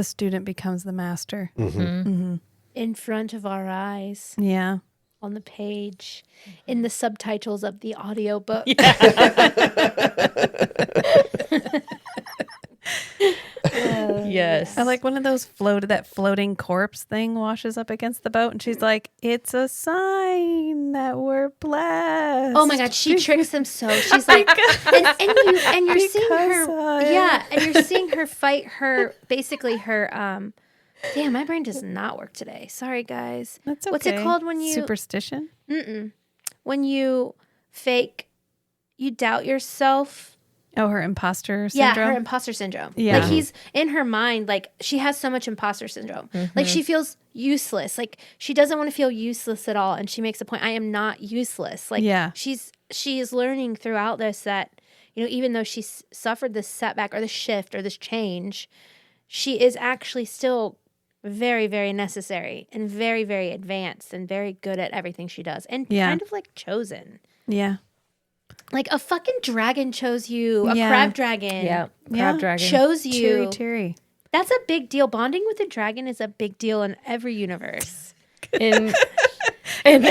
B: student becomes the master.
A: In front of our eyes.
B: Yeah.
A: On the page, in the subtitles of the audiobook.
C: Yes.
B: I like one of those that floating corpse thing washes up against the boat, and she's like, "It's a sign that we're blessed."
A: Oh my God, she tricks them so. She's like, and you're seeing her,
B: Because,
A: yeah, and you're seeing her fight her, basically her, damn, my brain does not work today. Sorry, guys.
B: That's okay.
A: What's it called when you,
B: superstition?
A: when you fake, you doubt yourself?
B: Oh, her imposter syndrome.
A: Yeah, her imposter syndrome.
B: Yeah.
A: Like he's in her mind, like she has so much imposter syndrome. Like she feels useless. Like she doesn't want to feel useless at all. And she makes a point, I am not useless. Like
B: Yeah.
A: she is learning throughout this that, even though she's suffered this setback or this shift or this change, she is actually still very, very necessary and very, very advanced and very good at everything she does. And
B: Yeah.
A: kind of like chosen.
B: Yeah.
A: Like a fucking dragon chose you. A
B: Yeah.
A: crab dragon.
C: Yeah.
B: Yeah.
C: Crab dragon.
A: Chose you.
B: Cheery.
A: That's a big deal. Bonding with a dragon is a big deal in every universe.
C: In in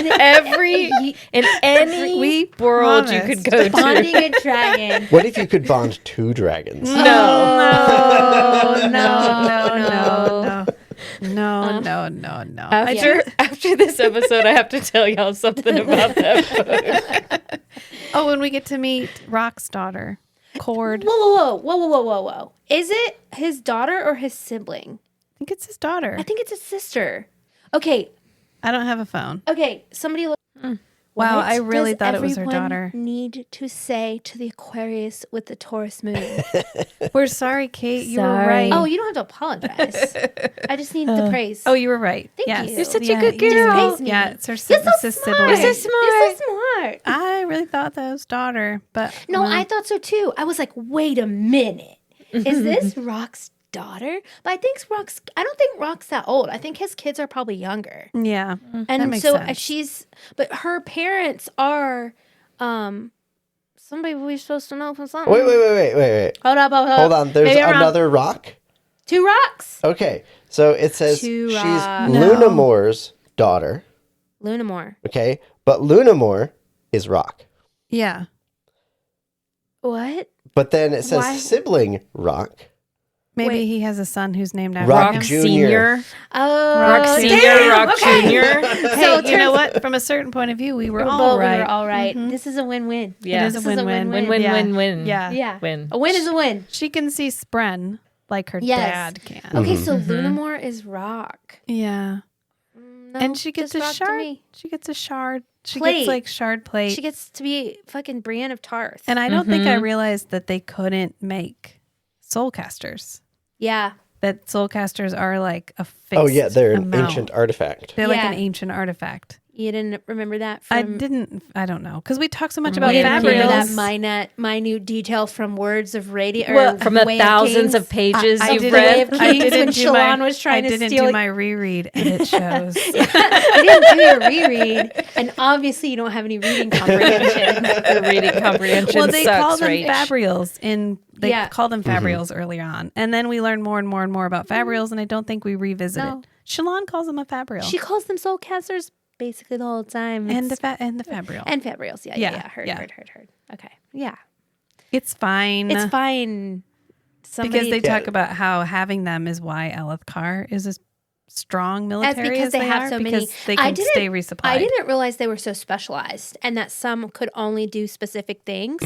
C: any
B: We
C: world you
B: promised.
C: could go to.
A: Bonding a dragon.
D: What if you could bond two dragons?
C: No.
B: No.
C: After this episode, I have to tell y'all something about that book.
B: Oh, when we get to meet Rock's daughter, Cord.
A: Whoa. Is it his daughter or his sibling?
B: I think it's his daughter.
A: I think it's his sister. Okay.
B: I don't have a phone.
A: Somebody look.
B: Wow,
A: What
B: I really
A: does
B: thought it was her
A: everyone
B: daughter.
A: need to say to the Aquarius with the Taurus moon?
B: We're sorry, Kate. You were
C: Sorry.
B: right.
A: Oh, you don't have to apologize. I just need the praise.
B: Oh, you were right.
A: Thank
B: yes.
A: you.
C: You're such a
B: Yeah,
C: good
B: you just
C: girl.
B: praised me. Yeah, it's her
A: You're so
B: his
A: smart.
B: sibling.
C: You're so smart.
A: You're so smart.
B: I really thought that was daughter, but
A: No, I thought so too. I was like, wait a minute. Is this Rock's daughter? But I don't think Rock's that old. I think his kids are probably younger.
B: yeah, that
A: And
B: makes
A: so
B: sense.
A: but her parents are somebody we're supposed to know from something.
D: Wait.
A: Hold up.
D: Hold on. There's
A: Maybe I'm wrong.
D: another rock.
A: 2 rocks.
D: Okay. So it says
A: Two
D: she's
A: rocks.
D: Lunamore's daughter.
A: Lunamore.
D: Okay. But Lunamore is Rock.
B: Yeah,
A: What?
D: But then it says
A: Why?
D: sibling Rock.
B: maybe
A: Wait.
B: he has a son who's named after
D: Rock
B: him.
D: Jr.
C: Senior.
A: Oh,
C: Rock Senior,
A: damn,
C: Rock
A: okay.
C: Junior.
B: Hey, you know what? From a certain point of view, we were all right.
A: We were all right. This is a win-win.
C: Yeah.
B: It is a
A: This is a
B: win-win.
A: win-win.
C: Win.
B: Yeah.
A: Yeah.
C: Win.
A: A win is a win.
B: She can see Spren like her
A: Yes.
B: dad can.
A: Okay, so Lunamore is Rock.
B: Yeah.
A: No,
B: And she gets
A: just
B: a
A: Rock to
B: shard.
A: me.
B: She gets a shard. She
A: Plate.
B: gets like shard plate.
A: She gets to be fucking Brienne of Tarth.
B: And I don't think I realized that they couldn't make soulcasters.
A: yeah.
B: That soulcasters are like a fixed
D: Oh, yeah. They're an
B: amount.
D: ancient artifact.
B: They're like
A: Yeah.
B: an ancient artifact.
A: You didn't remember that from...
B: I don't know. Because we talk so much
A: You
B: about
A: didn't remember that
B: Fabrials.
A: minute detail from Words of Radio
C: Well, from the
A: Way of
C: thousands
A: Kings?
C: of pages
B: I
C: you've
B: didn't-
C: read.
A: Way of
B: I
A: Kings
B: didn't
A: when
B: do my-
A: Shalon was trying
B: I
A: to
B: didn't
A: steal
B: do
A: it.
B: my reread, and it shows.
A: You didn't do your reread, and obviously you don't have any reading comprehension.
C: Your reading comprehension
B: Well, they
C: sucks,
B: call them
C: right?
B: Fabrials they
A: Yeah.
B: call them Fabrials early on. And then we learn more and more and more about Fabrials, and I don't think we revisit
A: No.
B: it. Shalon calls them a Fabrial.
A: She calls them soulcasters basically the whole time.
B: and the
A: It's-
B: Fabrial.
A: and Fabrials. Yeah.
B: Yeah,
A: Heard.
B: yeah.
A: Okay. Yeah.
B: It's fine.
A: It's fine.
B: because they
D: Yeah.
B: talk about how having them is why Elithkar is as strong military
A: because
B: as
A: they have
B: are,
A: so many-
B: because they
A: I
B: can
A: didn't-
B: stay resupplied.
A: I didn't realize they were so specialized and that some could only do specific things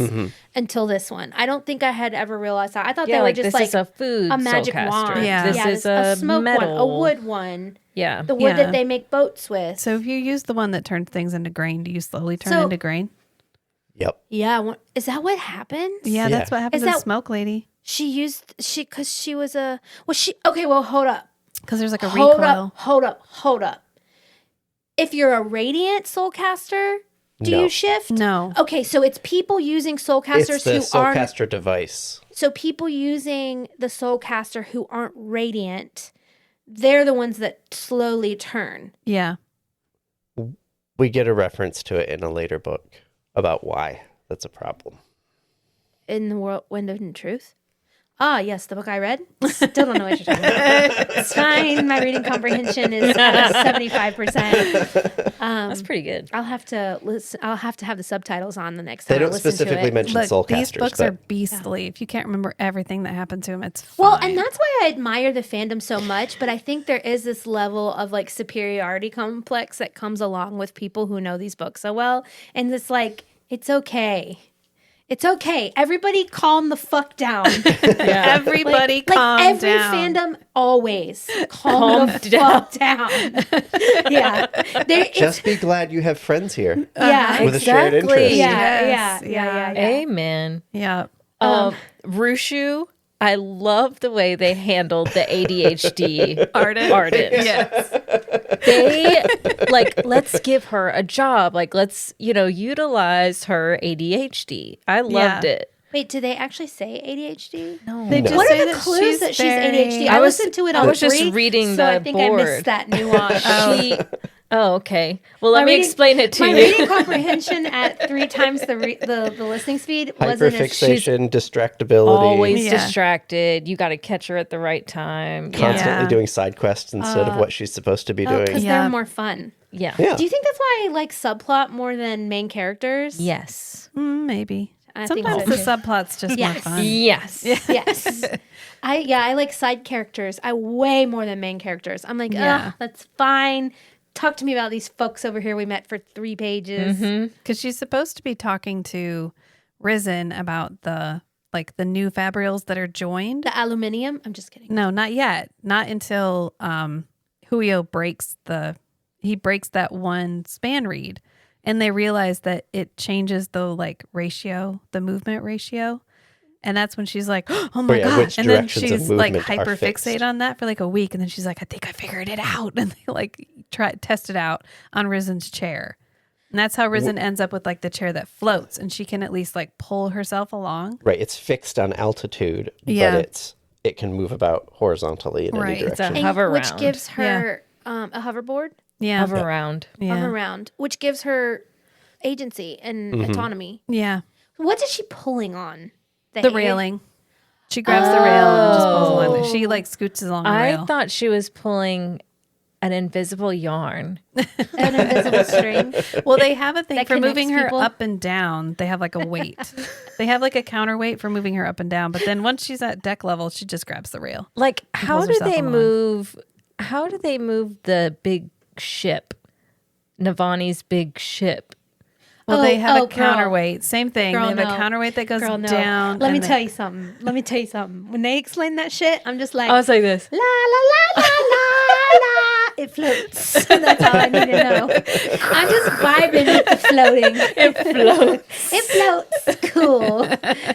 A: until this one. I don't think I had ever realized that. I thought
C: Yeah,
A: they were
C: like
A: just
C: this
A: like
C: is a food
A: a magic
C: soulcaster.
A: wand.
B: Yeah.
C: This is
A: a
C: a
A: smoke
C: metal.
A: one, a wood one,
C: Yeah.
A: the wood
B: Yeah.
A: that they make boats with.
B: So if you use the one that turns things into grain, do you slowly turn
A: So-
B: into grain?
D: Yep.
A: yeah, is that what happens?
B: Yeah, that's
D: Yeah.
B: what happens
A: Is
B: to
A: that-
B: Smoke Lady.
A: Because she was a hold up.
B: Because there's like a
A: Hold
B: recoil.
A: up. If you're a radiant soulcaster, do
D: No.
A: you shift?
B: No.
A: Okay, so it's people using soulcasters
D: It's the
A: who aren't
D: Soulcaster device.
A: so people using the soulcaster who aren't radiant, they're the ones that slowly turn.
B: Yeah.
D: We get a reference to it in a later book about why that's a problem.
A: In the world Wind of Truth. Ah, yes, the book I read. Still don't know what you're talking about. It's fine. My reading comprehension is at 75%.
C: That's pretty good.
A: I'll have to listen. I'll have to have the subtitles on the next time
D: They
A: I
D: don't
A: listen
D: specifically
A: to it.
D: mention
B: Look,
D: Soulcasters.
B: these books
D: but
B: are beastly. If you can't remember everything that happened to him, it's fine.
A: Well, and that's why I admire the fandom so much. But I think there is this level of like superiority complex that comes along with people who know these books so well, and it's like it's okay. It's okay. Everybody calm the fuck down.
B: everybody calm
A: like every
B: down.
A: fandom always calm the fuck down. Yeah.
D: just be glad you have friends here
A: yeah.
D: with a shared interest.
A: Yeah.
B: Yes,
C: Amen.
B: Yeah.
C: Rushu, I love the way they handled the ADHD
B: Arden.
C: Yes. They let's give her a job. Like let's, utilize her ADHD. I loved
B: Yeah.
C: it.
A: Wait, do they actually say ADHD?
C: No.
B: They just
A: What
B: say
A: are the
B: that
A: clues that she's
B: very-
A: ADHD?
C: I
A: I
C: was-
A: listened to it
C: I
A: on
C: was just
A: 3,
C: reading
A: so I
C: the
A: think I
C: board.
A: missed that nuance.
C: Oh, okay. Well, let
A: My
C: me
A: reading-
C: explain it to
A: My
C: you.
A: reading comprehension at 3 times the listening speed wasn't as
D: Hyperfixation, distractibility,
C: Always
B: Yeah.
C: distracted. You got to catch her at the right time.
D: constantly
B: Yeah.
D: doing side quests instead of what she's supposed to be doing.
A: because
B: Yeah.
A: they're more fun.
C: Yeah.
D: Yeah.
A: Do you think that's why I like subplot more than main characters?
C: Yes.
B: Maybe.
A: I think
B: Sometimes
A: so
B: the
A: too.
B: subplot's just
A: Yes.
B: more fun.
C: Yes.
A: Yes. I like side characters. I way more than main characters. I'm like,
B: Yeah.
A: that's fine. Talk to me about these folks over here we met for 3 pages.
B: Because she's supposed to be talking to Risen about the new Fabrials that are joined.
A: The aluminium. I'm just kidding.
B: No, not yet. Not until Huio breaks that one span read, and they realize that it changes the ratio, the movement ratio. And that's when she's like, "Oh my
D: yeah,
B: god!"
D: which
B: And then
D: directions of
B: she's like
D: movement are
B: hyper fixate
D: fixed.
B: on that for like a week, and then she's like, "I think I figured it out." And they test it out on Risen's chair, and that's how Risen ends up with the chair that floats, and she can at least pull herself along.
D: Right. It's fixed on altitude,
B: Yeah.
D: but it can move about horizontally in
B: Right.
D: any
C: It's a
D: direction.
C: hover
A: Which
C: round.
A: gives her a hoverboard.
B: Yeah,
C: Hover around.
B: yeah,
A: Hover round, which gives her agency and autonomy.
B: yeah.
A: What is she pulling on?
B: The railing. She grabs the rail and just pulls along. She scoots along the
C: I
B: rail.
C: thought she was pulling an invisible yarn.
A: An invisible string.
B: Well, they have a thing
A: That
B: for moving
A: connects
B: her
A: people?
B: up and down. They have a weight. They have a counterweight for moving her up and down. But then once she's at deck level, she just grabs the rail.
C: Like, how
B: pulls
C: do
B: herself
C: they
B: along.
C: move? How do they move the big ship? Navani's big ship.
B: Well,
A: Oh,
B: they have a
A: girl.
B: counterweight. Same thing.
A: Girl,
B: they have
A: no.
B: a counterweight that goes
A: Girl, no.
B: down.
A: Let me
B: and
A: tell you something. When they explain that shit, I'm just like,
C: I was like this.
A: la la la la la la. It floats. That's all I need to know. I'm just vibing with the floating.
C: It floats.
A: It floats. Cool.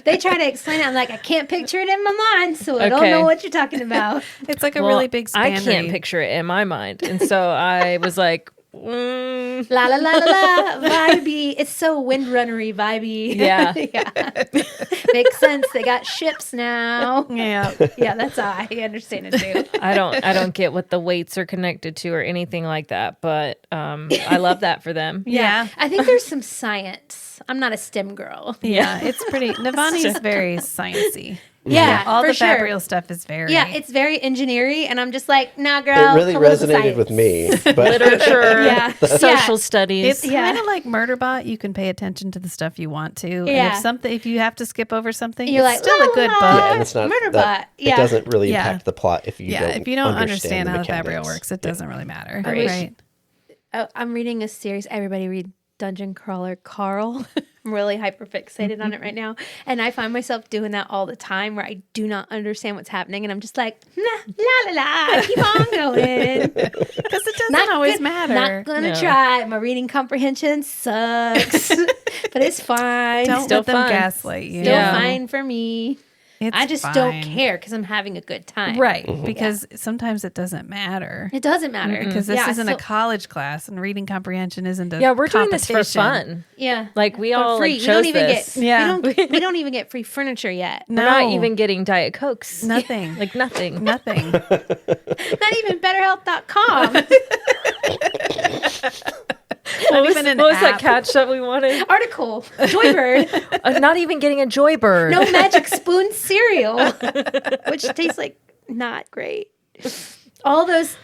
A: They try to explain it. I'm like, I can't picture it in my mind, so I don't
C: Okay.
A: know what you're talking about.
B: It's like a
C: Well,
B: really big span
C: I can't
B: reed.
C: picture it in my mind, and so I was like,
A: La la la la la. Vibey. It's so windrunnery vibey.
C: Yeah.
A: Yeah. Makes sense. They got ships now.
B: Yeah.
A: Yeah, that's how I understand it too.
C: I don't get what the weights are connected to or anything like that, but I love that for them.
B: Yeah.
A: I think there's some science. I'm not a STEM girl.
B: Yeah. It's pretty. Navani's very sciencey.
A: Yeah,
B: All
A: for
B: the
A: sure.
B: Fabrial stuff is very.
A: Yeah, it's very engineering, and I'm just like, nah, girl.
D: It really
A: political
D: resonated with
A: science.
D: me. But
C: Literature,
A: Yeah.
C: social
A: Yeah.
C: studies.
B: It's
A: Yeah.
B: kind of like Murderbot. You can pay attention to the stuff you want to.
A: Yeah.
B: And if you have to skip over something,
A: You're
B: it's
A: like,
B: still a good
A: la, la,
B: book.
A: la.
D: yeah, and it's not
A: Murderbot,
D: that,
A: yeah.
D: It doesn't really
B: Yeah.
D: impact the plot if you
B: Yeah,
D: don't
B: if you don't
D: understand
B: understand
D: the
B: how the Fabrial
D: mechanics.
B: works, it doesn't really matter.
C: Right.
B: Right.
A: Oh, I'm reading a series. Everybody read Dungeon Crawler Carl. I'm really hyper fixated on it right now. And I find myself doing that all the time where I do not understand what's happening. And I'm just like, nah, la la la, keep on going.
B: Because it doesn't always matter.
A: Not gonna
C: No.
A: try. My reading comprehension sucks, but it's fine.
B: Don't
C: Still
B: let them
C: fun.
B: gaslight you.
A: Still
C: Yeah.
A: fine for me.
B: It's
A: I just don't
B: fine.
A: care because I'm having a good time.
B: Right. Because sometimes it doesn't matter.
A: It doesn't matter
B: Because this
A: Yeah,
B: isn't
A: so-
B: a college class and reading comprehension isn't a
C: Yeah, we're doing this for
B: competition.
C: fun.
A: Yeah,
C: Like we
A: for
C: all
A: free.
C: like,
A: We don't
C: chose
A: even
C: this.
A: get.
B: Yeah.
A: We don't even get free furniture yet.
B: No.
C: We're not even getting Diet Cokes.
B: Nothing.
C: Like nothing.
B: Nothing.
A: Not even BetterHealth.com.
C: What was,
B: even an
C: what was that
B: app.
C: catch that we wanted?
A: Article. Joybird.
C: Not even getting a Joybird.
A: No Magic Spoon cereal, which tastes like not great. All those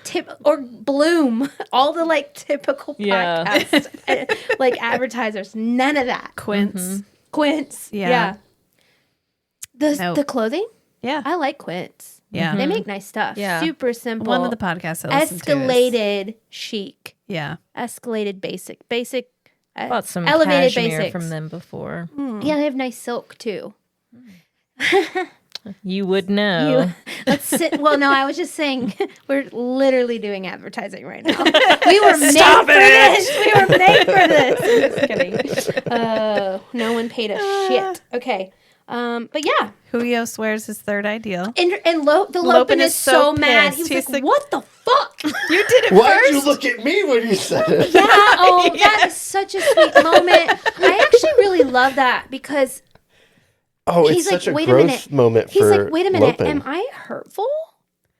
A: or Bloom, all the typical
C: Yeah.
A: podcast advertisers. None of that.
B: Quince.
A: Quince.
B: Yeah.
A: The
B: Nope.
A: the clothing.
B: Yeah.
A: I like Quince.
B: Yeah.
A: They make nice stuff.
C: Yeah.
A: Super simple.
B: One of the podcasts I listen to.
A: escalated chic.
B: Yeah.
A: Escalated basic.
C: Bought some
A: elevated
C: cashmere
A: basics.
C: from them before.
A: Yeah, they have nice silk too.
C: You would know.
A: Let's sit. Well, no, I was just saying we're literally doing advertising right now. We were made for this. We were made for this. I'm just kidding. No one paid us shit. Okay. But yeah,
B: Huio swears his third ideal.
A: and Lopin
B: Lopin
A: is
B: is
A: so
B: so
A: mad.
B: pissed.
A: He was
B: He's
A: like,
B: like-
A: "What the fuck?"
B: You did it
D: Why'd
B: first.
D: you look at me when you said it?
A: Yeah. Oh, that is such a sweet moment. I actually really love that because
D: Oh,
A: he's
D: it's
A: like,
D: such a
A: "Wait a
D: growth
A: minute."
D: moment
A: He's
D: for
A: like, "Wait a minute,
D: Lopin.
A: am I hurtful?"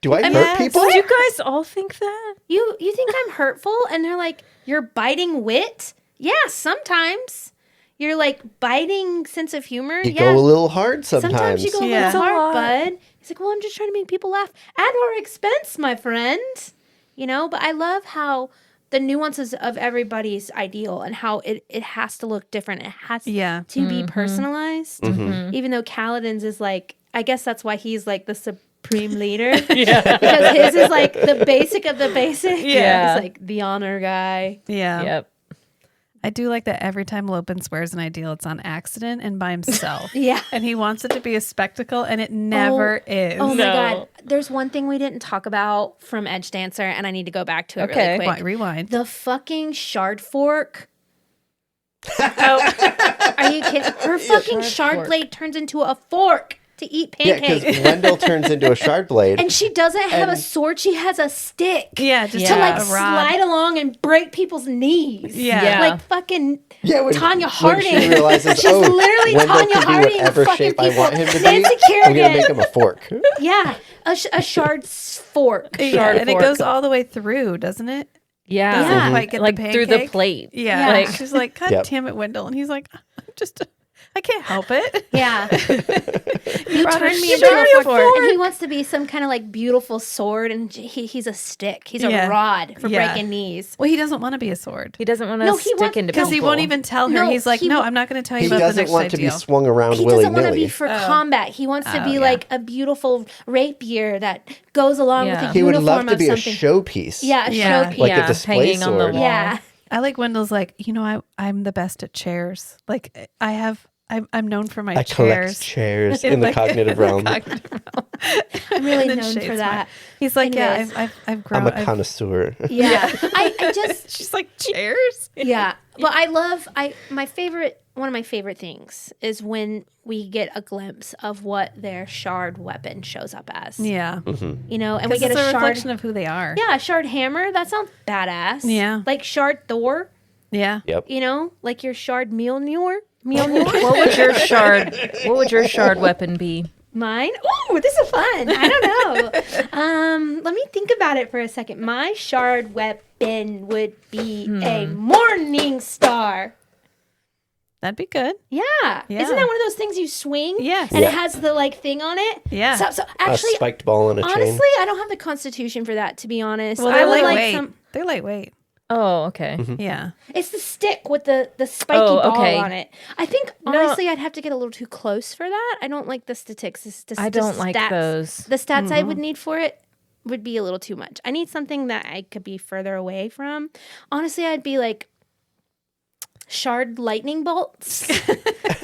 D: Do I
B: mean,
D: hurt people?
C: Did you guys all think that?
A: You think I'm hurtful? And they're like, you're biting wit? Yeah, sometimes. You're like biting sense of humor.
D: You go a little hard
A: Sometimes you go a
B: Yeah.
A: little
C: That's a
A: hard,
C: lot.
A: bud. He's like, well, I'm just trying to make people laugh at our expense, my friend. You know, but I love how the nuances of everybody's ideal and how it has to look different. It has to be personalized. Even though Kaladin's is like, I guess that's why he's like the supreme leader. Because his is like the basic of the basic.
C: Yeah.
A: It's like the honor guy.
B: Yeah.
C: Yep.
B: I do like that every time Lopen swears an ideal, it's on accident and by himself.
A: Yeah.
B: And he wants it to be a spectacle, and it never is.
A: Oh my
C: No.
A: God. There's one thing we didn't talk about from Edgedancer, and I need to go back to it
C: Okay.
A: really quick.
B: Rewind.
A: The fucking shard fork. Are you kidding? Her fucking shard
C: fork.
A: blade turns into a fork to eat
D: Yeah,
A: pancakes.
D: because Wendell turns into a shard blade.
A: And she doesn't have a
D: And-
A: sword. She has a stick
B: Yeah, just
A: to
C: Yeah.
A: like
B: a rod.
A: slide along and break people's knees.
B: Yeah.
C: Yeah.
A: Like fucking
D: Yeah,
A: Tanya
D: when
A: Harding.
D: she realizes,
A: She's
D: oh,
A: literally
D: Wendell
A: Tanya
D: can be
A: Harding
D: whatever
A: fucking
D: shape I
A: people.
D: want him to be.
A: Nancy
D: I'm
A: Kerrigan.
D: going to make him a fork.
A: Yeah, a shard fork.
B: Yeah,
C: Shard
B: and it
C: fork.
B: goes all the way through, doesn't it?
C: Yeah.
B: Doesn't
A: Yeah.
B: quite get
C: Like
B: the
C: through the
B: pancake.
C: plate.
B: Yeah.
A: Yeah.
B: Like, she's like, God
D: Yep.
B: damn it, Wendell. And he's like, I can't help it.
A: Yeah.
B: You
A: Turn
B: turned
A: me
B: into
A: into
B: a
A: a
B: fork.
A: fork. And he wants to be some kind of like beautiful sword, and he's a stick. He's a
B: Yeah.
A: rod for
B: Yeah.
A: breaking knees.
B: Well, he doesn't want to be a sword.
C: He doesn't want to
A: No, he
C: stick
A: wants-
C: into
B: Because he
C: people.
B: won't even tell her.
A: No,
B: He's like,
A: he
B: no,
A: wa-
B: I'm not going to tell you
D: He
B: about the
D: doesn't
B: next
D: want to be
B: ideal.
D: swung around
A: He doesn't want to
D: willy-nilly.
A: be for combat. He wants to be
B: yeah.
A: like a beautiful rapier that goes along with
C: Yeah.
A: a
D: He would
A: uniform
D: love to
A: of
D: be a
A: something.
D: showpiece.
A: Yeah, a
B: Yeah.
A: showpiece.
D: Like a display
C: hanging on the
D: sword.
C: wall.
A: Yeah.
B: I like Wendell's like, I'm the best at chairs. Like I'm known for my
D: I collect
B: chairs.
D: chairs in the
B: Like,
D: cognitive realm.
A: I'm really
B: And then
A: known
B: shades
A: for
B: my-
A: that.
B: He's like,
A: Anyways.
B: yeah, I've grown.
D: I'm a connoisseur.
A: Yeah. I just
B: She's like, chairs?
A: yeah. But one of my favorite things is when we get a glimpse of what their shard weapon shows up as.
B: Yeah.
A: You know, and we
B: Because
A: get
B: it's
A: a
B: a
A: shard
B: reflection of who they are.
A: Yeah, a shard hammer. That sounds badass.
B: Yeah.
A: Like shard Thor,
B: Yeah.
D: Yep.
A: you know? Like your shard Mjolnir.
C: What would your shard weapon be?
A: Mine? Oh, this is fun. I don't know. Let me think about it for a second. My shard weapon would be a morning star.
B: That'd be good.
A: Yeah.
B: Yeah.
A: Isn't that one of those things you swing?
B: Yes.
A: And
D: Yeah.
A: it has the like thing on it?
B: Yeah.
A: So
D: A
A: actually,
D: spiked ball on a chain.
A: honestly, I don't have the constitution for that, to be honest.
B: Well,
A: I
B: they're
A: would
B: lightweight.
A: like some.
B: They're lightweight.
C: Oh, okay.
B: Yeah.
A: It's the stick with the spiky
C: Oh,
A: ball
C: okay.
A: on it. I think honestly, I'd have to get a little too close for that. I don't like the statistics.
C: I don't like those.
A: The stats I would need for it would be a little too much. I need something that I could be further away from. Honestly, I'd be like shard lightning bolts,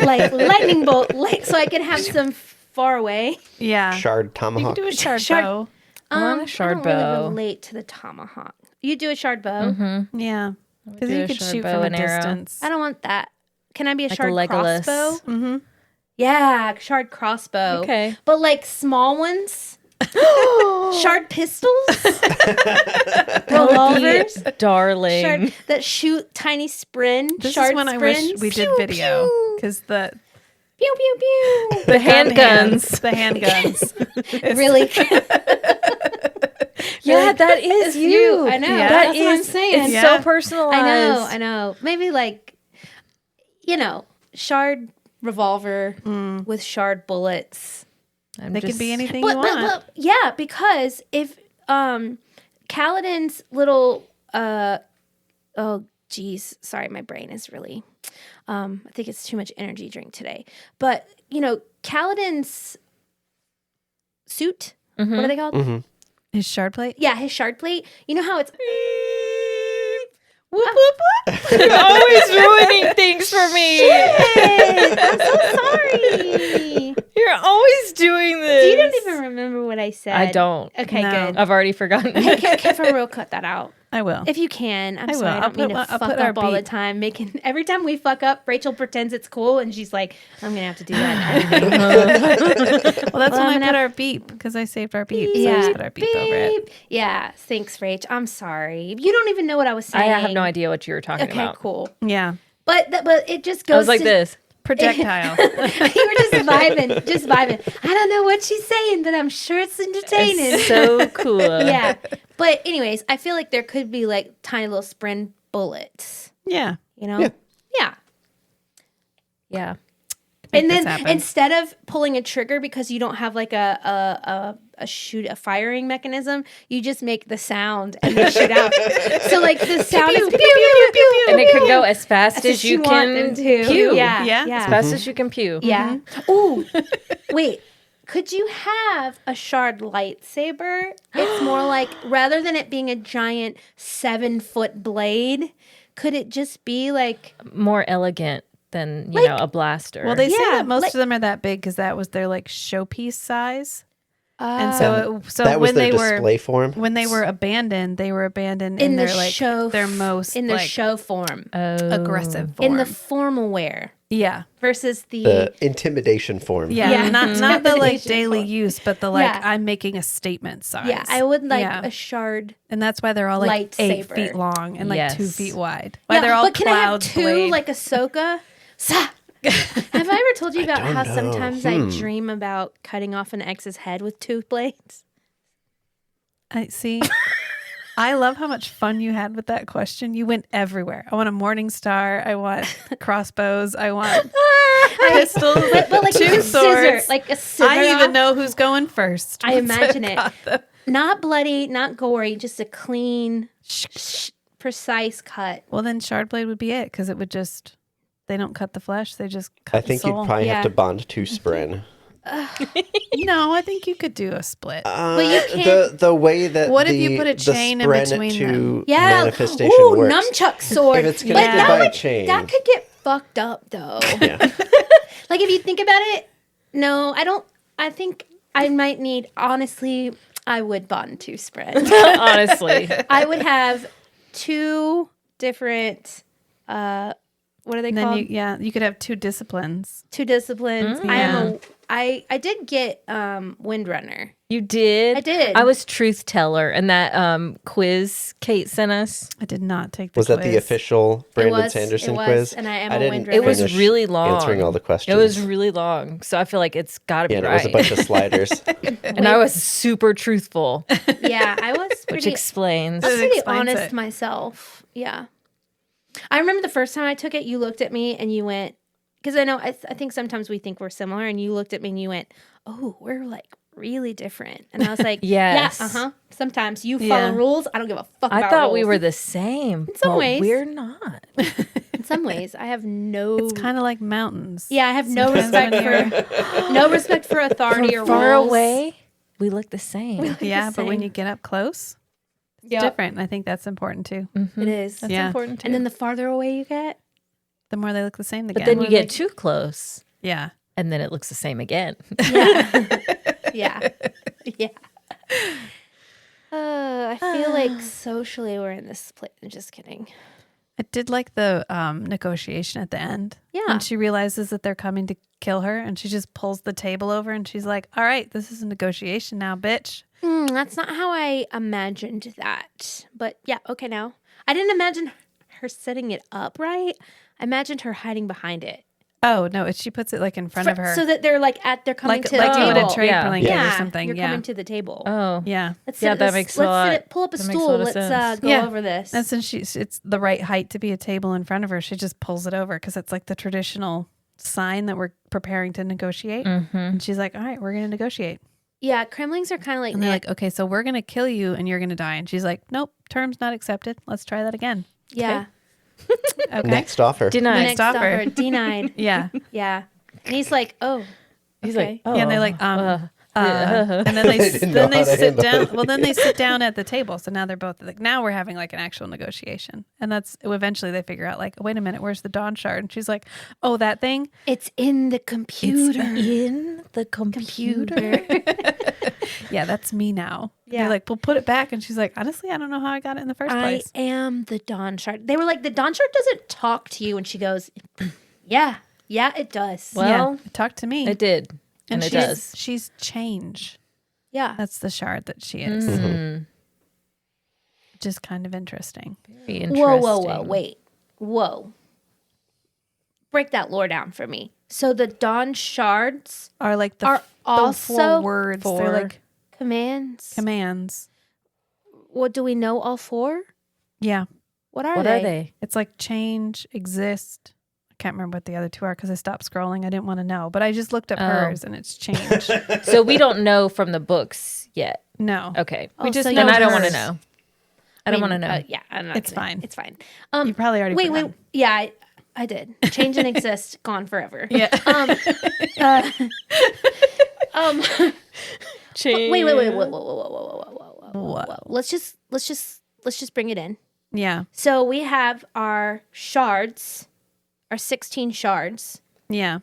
A: like lightning bolt, so I could have some far away.
B: Yeah.
D: Shard
B: You
D: tomahawk.
B: can do a shard
A: Shard-
B: bow.
C: I want a shard
A: I don't really
C: bow.
A: relate to the tomahawk. You do a shard bow.
C: Mm-hmm.
B: Yeah. Because
C: do
B: you
C: a
B: could
C: shard
B: shoot
C: bow
B: from a
C: and arrow.
B: distance.
A: I don't want that. Can I be a
C: Like a
A: shard
C: Legolas.
A: crossbow?
B: Mm-hmm.
A: Yeah, shard crossbow.
C: Okay.
A: But like small ones. Shard pistols. Revolvers.
C: Darling.
A: Shard that shoot tiny sprin.
B: This
A: shard
B: is when I wish
A: sprins.
B: we did
A: Pew,
B: video.
A: pew.
B: Because the
A: Pew pew pew.
C: The handguns.
B: The handguns.
A: Really?
C: Yeah, that is you.
A: I know.
B: Yeah.
C: That
A: That's what I'm
C: is-
A: saying.
C: It's
B: Yeah.
C: so personalized.
A: I know. Maybe like, shard revolver with shard bullets.
B: They can be anything you
A: But
B: want.
A: yeah, because if Kaladin's little oh geez, sorry, my brain is really I think it's too much energy drink today. But Kaladin's suit, what are they called?
B: His shard plate?
A: Yeah, his shard plate. You know how it's
B: Whoop, whoop, whoop.
C: You're always ruining things for me.
A: Shit, I'm so sorry.
C: You're always doing this.
A: You don't even remember what I said.
C: I don't.
A: Okay,
B: No.
A: good.
C: I've already forgotten.
A: Hey, for real, cut that out.
B: I will.
A: If you can. I'm
B: I will.
A: sorry. I
B: I'll
A: don't mean
B: put
A: to
B: I'll
A: fuck
B: put our
A: up all the
B: beep.
A: time. Every time we fuck up, Rachel pretends it's cool, and she's like, I'm going to have to do that.
B: Well, that's
A: Well,
B: when
A: I'm
B: I
A: gonna
B: put our beep because I saved our beep. So I just put our beep over it.
A: Yeah, thanks, Rach. I'm sorry. You don't even know what I was saying.
C: I have no idea what you were talking
A: Okay,
C: about.
A: cool.
B: Yeah.
A: But it just
C: I
A: goes
C: was like
A: to,
C: this.
B: projectile.
A: You were just vibing. I don't know what she's saying, but I'm sure it's entertaining.
C: So cool.
A: Yeah. But anyways, I feel like there could be like tiny little spren bullets,
B: Yeah.
A: you know?
D: Yeah.
A: Yeah.
C: Yeah.
A: And
B: this
A: then
B: happen.
A: instead of pulling a trigger because you don't have like a firing mechanism, you just make the sound and they shoot out. So like the sound is pew, pew, pew, pew,
C: And it
A: pew.
C: can go as fast as you
A: want
C: can
A: them to.
C: pew.
A: Yeah.
B: Yeah.
A: Yeah.
C: As fast as you can pew.
A: Yeah. Ooh. Wait. Could you have a shard lightsaber? It's more like, rather than it being a giant 7-foot blade, could it just be like,
C: More elegant than, you know, a blaster.
B: Well, they say
A: Yeah,
B: that most
A: like-
B: of them are that big because that was their like showpiece size. And so
D: that was
B: when
D: their
B: they were
D: display form.
B: when they were abandoned in
A: in
B: their
A: the
B: like
A: show,
B: their most
A: in their
B: like
A: show form,
B: aggressive form.
A: in the formal wear
B: yeah.
A: versus
D: The intimidation form.
B: Yeah,
A: Yeah.
B: not the like
A: Intimidation
B: daily
A: form.
B: use, but the like
A: Yeah.
B: I'm making a statement size.
A: Yeah, I would like
B: Yeah.
A: a shard.
B: and that's why they're all like 8
A: lightsaber.
B: feet long and like
C: Yes.
B: 2 feet wide. Why
A: Yeah,
B: they're all
A: but can I have
B: cloud
A: 2
B: blade.
A: like Ahsoka? Sa- Have I ever told you about
D: don't
A: how
D: know.
A: sometimes I dream about cutting off an ex's head with 2 blades?
B: I see. I love how much fun you had with that question. You went everywhere. I want a morning star. I want crossbows. I want pistols.
A: But like
B: 2
A: a scissor,
B: swords.
A: like a scissor.
B: I even
A: off.
B: know who's going first.
A: I imagine it.
B: Got them.
A: Not bloody, not gory, just a clean, precise cut.
B: Well, then shard blade would be it because it would just. They don't cut the flesh. They just cut
D: I think
B: the
D: you'd
B: soul.
D: probably
A: Yeah.
D: have to bond 2 spren.
B: No, I think you could do a split.
A: But you can't.
D: The way that
B: What if
D: the,
B: you put a
D: the
B: chain in
D: spren
B: between
D: to
B: them?
A: Yeah.
D: manifestation
A: Ooh,
D: works.
A: nunchuck sword.
D: If it's
A: But
D: connected
A: that
D: by a
A: would-
D: chain.
A: That could get fucked up though.
D: Yeah.
A: Like if you think about it, no, I don't. I think I might need. Honestly, I would bond 2 spread.
C: Honestly.
A: I would have 2 different. What are they
B: And
A: called?
B: then you could have 2 disciplines.
A: 2 disciplines. I am a. I did get Windrunner.
C: You did?
A: I did.
C: I was truth teller in that quiz Kate sent us.
B: I did not take the
D: Was that the
B: quiz.
D: official Brandon
A: was,
D: Sanderson
A: it was,
D: quiz?
A: and I am
D: I
A: a
D: didn't
A: Windrunner.
C: It was
D: finish
C: really long.
D: answering all the questions.
C: It was really long. So I feel like it's got to be
D: yeah, and
C: right.
D: it was a bunch of sliders.
C: And I was super truthful,
A: Yeah, I was
C: which
A: pretty.
C: explains.
A: I'm
B: It
A: pretty
B: explains
A: honest
B: it.
A: myself. Yeah. I remember the first time I took it, you looked at me and you went, because I know, I think sometimes we think we're similar, and you looked at me and you went, oh, we're like really different. And I was like,
C: Yes.
A: yeah, uh-huh. Sometimes you follow
B: Yeah.
A: rules. I don't give a fuck
C: I
A: about
C: thought we
A: rules.
C: were the same. In
A: some ways.
C: We're not.
A: In some ways, I have no.
B: It's kind of like mountains.
A: yeah, I have no
B: Sometimes
A: respect
B: when
A: for no respect for authority or
C: Far
A: rules.
C: away, we look the same.
B: Yeah, but when
A: Same.
B: you get up close, it's
A: Yep.
B: different. I think that's important too.
A: It is.
C: That's
B: Yeah.
C: important too.
A: And then the farther away you get,
B: The more they look the same, the
C: but then you get too close,
B: yeah.
C: and then it looks the same again.
A: yeah, yeah. I feel like socially we're in this place. I'm just kidding.
B: I did like the negotiation at the end.
A: Yeah.
B: When she realizes that they're coming to kill her and she just pulls the table over and she's like, all right, this is a negotiation now, bitch.
A: That's not how I imagined that. But yeah, okay now. I didn't imagine her setting it up right. I imagined her hiding behind it.
B: Oh, no, she puts it like in front of her.
A: So that they're like they're coming
B: like
A: to
B: like
A: the
B: you would
A: table.
B: a trade
C: Yeah.
B: blanket
A: yeah,
B: or something.
A: You're
B: Yeah.
A: coming to the table.
C: Oh,
B: Yeah.
A: Let's
C: Yeah,
A: sit at
C: that
A: this-
C: makes a
A: let's
C: lot-
A: sit at- pull up a
C: that makes a
A: stool.
C: lot of
A: Let's
C: sense.
A: go
B: Yeah.
A: over this.
B: And since it's the right height to be a table in front of her, she just pulls it over because it's like the traditional sign that we're preparing to negotiate. And she's like, all right, we're going to negotiate.
A: Yeah, Kremlings are kind of like,
B: And they're like, okay, so we're going to kill you and you're going to die. And she's like, nope, terms not accepted. Let's try that again.
A: yeah.
B: Okay.
D: Next offer.
C: denied.
B: Next offer.
A: Denied.
B: Yeah.
A: Yeah. And he's like, oh,
C: He's
A: okay.
C: like, oh,
B: Yeah, and they're like, and then
D: They didn't know how to
B: sit
D: handle
B: down.
D: it.
B: Well, then they sit down at the table. So now they're both like, now we're having like an actual negotiation. And that's eventually they figure out like, wait a minute, where's the Dawnshard? And she's like, oh, that thing.
A: It's in the computer.
C: in the computer.
B: Yeah, that's me now.
A: Yeah.
B: They're like, well, put it back. And she's like, honestly, I don't know how I got it in the first
A: I
B: place.
A: am the Dawnshard. They were like, the Dawnshard doesn't talk to you. And she goes, yeah, it does.
C: Well,
B: yeah, talk to me.
C: It did. And it
B: she's,
C: does.
B: She's change.
A: yeah.
B: That's the shard that she is. Just kind of interesting.
C: Very interesting.
A: Whoa, wait. Whoa. break that lore down for me. So the Dawnshards
B: Are like the
A: are
B: the
A: also
B: 4 words. They're
C: four
B: like
A: commands.
B: commands.
A: What do we know? All 4?
B: Yeah.
A: What are
C: What
A: they?
C: are they?
B: It's like change, exist. I can't remember what the other 2 are because I stopped scrolling. I didn't want to know, but I just looked up hers and it's change.
C: So we don't know from the books yet.
B: No.
C: Okay.
A: Oh, so
C: Then I don't want to
B: hers.
C: know. I don't want to know.
A: Yeah, I'm not
B: It's
A: gonna-
B: fine.
A: It's fine.
B: You probably already
A: Wait,
B: forgot.
A: wait. Yeah, I did. Change and exist, gone forever.
B: Yeah.
C: Change.
A: Wait. Whoa.
B: Whoa.
A: Let's just bring it in.
B: Yeah.
A: So we have our shards, our 16 shards,
B: Yeah.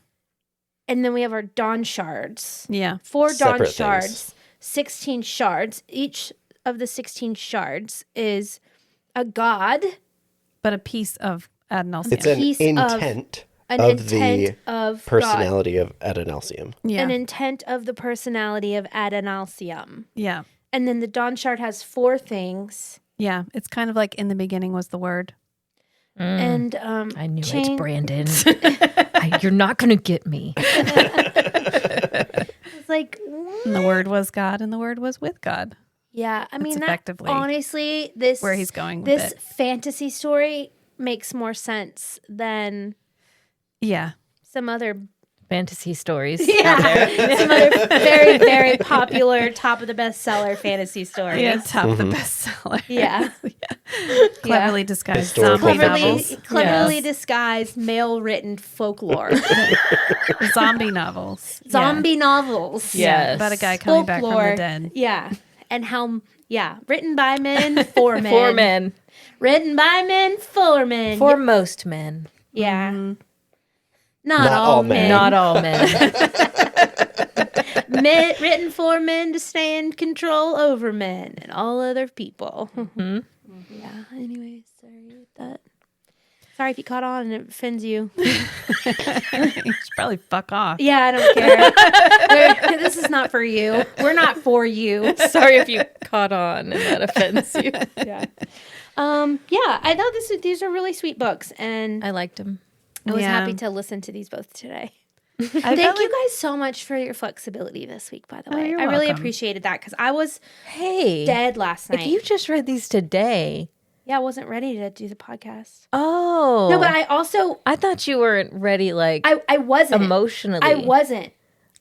A: and then we have our Dawnshards.
B: Yeah.
A: 4
D: Separate
A: Dawnshards,
D: things.
A: 16 shards. Each of the 16 shards is a god,
B: But a piece of Adenalsium.
D: It's an
A: piece of-
D: intent
A: an
D: of the
A: intent of God,
D: personality of Adenalsium.
B: yeah.
A: an intent of the personality of Adenalsium.
B: yeah.
A: And then the Dawnshard has 4 things.
B: Yeah. It's kind of like in the beginning was the word.
A: And
C: I knew
A: change-
C: it, Brandon. You're not going to get me.
A: It's like,
B: And the word was God and the word was with God.
A: yeah, I mean, that,
B: effectively
A: honestly, this
B: where he's going with
A: this
B: it.
A: fantasy story makes more sense than
B: Yeah.
A: some other
C: Fantasy stories.
A: some other very, very popular top of the bestseller fantasy stories.
B: Yeah. Top of the bestseller.
A: Yeah.
B: Cleverly disguised
D: Historical
B: zombie
A: Cleverly,
B: novels.
A: disguised male written folklore.
B: Zombie novels.
A: Zombie novels.
C: Yes.
B: About a guy coming back from
A: Folklore.
B: the dead.
A: Yeah. And how, written by men for men.
C: For men.
A: Written by men for men.
C: For most men.
A: yeah.
B: Mm-hmm.
A: Not all men.
C: Not all men.
A: Written for men to stay in control over men and all other people. Yeah. Anyways, sorry with that. Sorry if you caught on and it offends you.
B: You should probably fuck off.
A: Yeah, I don't care. This is not for you. We're not for you.
C: Sorry if you caught on and that offends you.
A: Yeah. I thought these are really sweet books, and
C: I liked him.
A: I was
B: Yeah.
A: happy to listen to these both today.
B: I
A: Thank
B: felt
A: you guys so much for your flexibility this week, by the way.
B: you're
A: I really
B: welcome.
A: appreciated that because I was
C: Hey.
A: dead last night.
C: If you just read these today.
A: I wasn't ready to do the podcast.
C: Oh.
A: No, but I also
C: I thought you weren't ready, like,
A: I wasn't
C: emotionally.
A: I wasn't.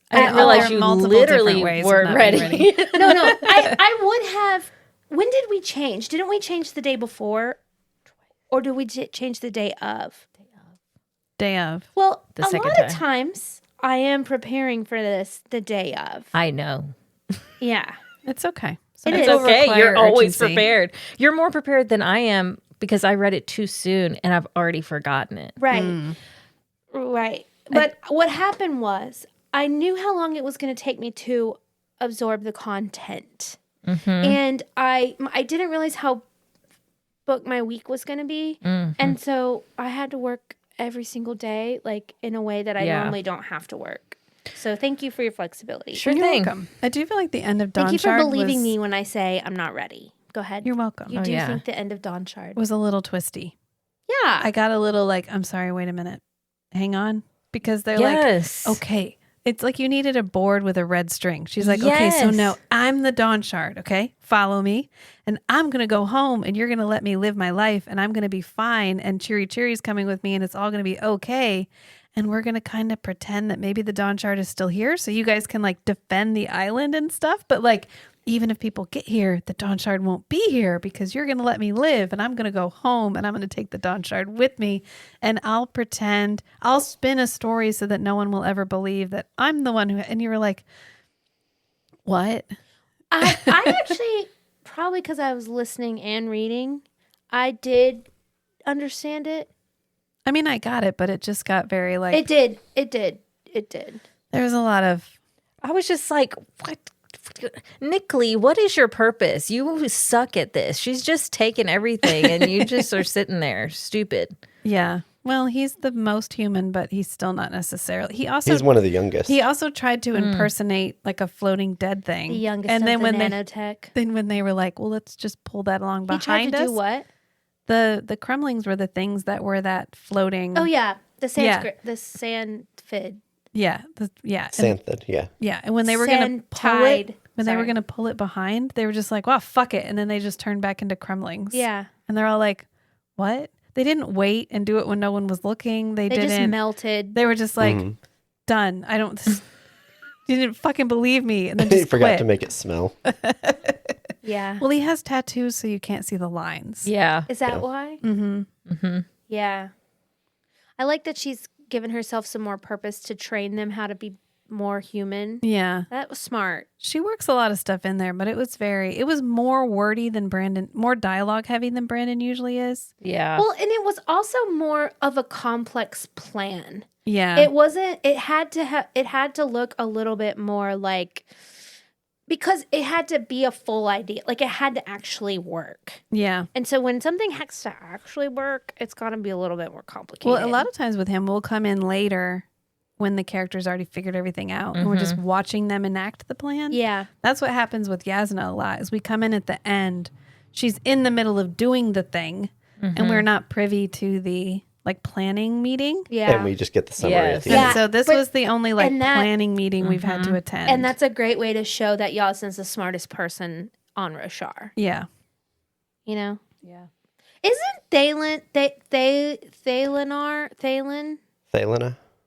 C: I didn't
A: at
C: realize
B: all.
C: you
B: Multiple
C: literally
B: different ways of
C: weren't
B: not being
C: ready.
A: No, I would have. When did we change? Didn't we change the day before, or did we change the day of?
B: Day of.
A: Well,
C: The
A: a
C: second
A: lot of
C: time.
A: times I am preparing for this the day of.
C: I know.
A: Yeah.
B: It's okay.
A: It
C: It's
A: is.
C: okay.
B: Require
C: You're always
B: urgency.
C: prepared. You're more prepared than I am because I read it too soon and I've already forgotten it.
A: Right. Right. But what happened was I knew how long it was going to take me to absorb the content. And I didn't realize how booked my week was going to be. And so I had to work every single day, like in a way that I
C: Yeah.
A: normally don't have to work. So thank you for your flexibility.
C: Sure
B: You're
C: thing.
B: welcome. I do feel like the end of Dawnshard
A: Thank you for believing
B: was,
A: me when I say I'm not ready. Go ahead.
B: You're welcome.
A: You do
C: yeah.
A: think the end of Dawnshard.
B: Was a little twisty.
A: Yeah.
B: I got a little like, I'm sorry, wait a minute. Hang on. Because they're
C: Yes.
B: like, okay. It's like you needed a board with a red string. She's like, okay, so
C: Yes.
B: now I'm the Dawnshard, okay? Follow me. And I'm going to go home and you're going to let me live my life and I'm going to be fine. And Cheery Cheery's coming with me and it's all going to be okay. And we're going to kind of pretend that maybe the Dawnshard is still here so you guys can like defend the island and stuff. But like, even if people get here, the Dawnshard won't be here because you're going to let me live and I'm going to go home and I'm going to take the Dawnshard with me and I'll pretend, I'll spin a story so that no one will ever believe that I'm the one who, and you were like, what?
A: I actually, probably because I was listening and reading, I did understand it.
B: I mean, I got it, but it just got very like,
A: It did. It did. It did.
B: there was a lot of,
C: I was just like, what? Nickley, what is your purpose? You suck at this. She's just taking everything and you just are sitting there stupid.
B: yeah. Well, he's the most human, but he's still not necessarily. He also
D: He's one of the youngest.
B: He also tried to impersonate like a floating dead thing.
A: The youngest
B: and
A: of
B: then
A: the
B: when
A: nanotech.
B: when they were like, well, let's just pull that along
A: He tried
B: behind
A: to
B: us.
A: do what?
B: The crumlings were the things that were that floating.
A: Oh, yeah. The sandfid.
B: Yeah.
D: Xanthid, yeah.
B: Yeah. And when they were going to pull
A: Sandtide.
B: it, they were
A: Sorry.
B: going to pull it behind, they were just like, well, fuck it. And then they just turned back into crumlings.
A: Yeah.
B: And they're all like, what? They didn't wait and do it when no one was looking. They
A: They just
B: didn't.
A: melted.
B: They were just like, done. I don't, you didn't fucking believe me. And then
D: He
B: just
D: forgot
B: quit.
D: to make it smell.
A: Yeah.
B: Well, he has tattoos, so you can't see the lines.
C: Yeah.
A: Is that why?
B: Mm-hmm.
A: Yeah. I like that she's given herself some more purpose to train them how to be more human.
B: Yeah.
A: That was smart.
B: She works a lot of stuff in there, but it was more wordy than Brandon, more dialogue heavy than Brandon usually is.
C: Yeah.
A: Well, and it was also more of a complex plan.
B: Yeah.
A: It had to look a little bit more like, because it had to be a full idea. Like, it had to actually work.
B: Yeah.
A: And so when something has to actually work, it's got to be a little bit more complicated.
B: Well, a lot of times with him, we'll come in later when the character's already figured everything out and we're just watching them enact the plan.
A: Yeah.
B: That's what happens with Yasna a lot is we come in at the end. She's in the middle of doing the thing and we're not privy to the like planning meeting.
A: Yeah.
D: And we just get the summary
C: Yes.
D: at the
B: And
D: end.
A: Yeah,
B: so this
A: but-
B: was the only like
A: and that-
B: planning meeting we've had to attend.
A: And that's a great way to show that Yasna's the smartest person on Roshar.
B: yeah.
A: You know?
C: Yeah.
A: Isn't Thalena?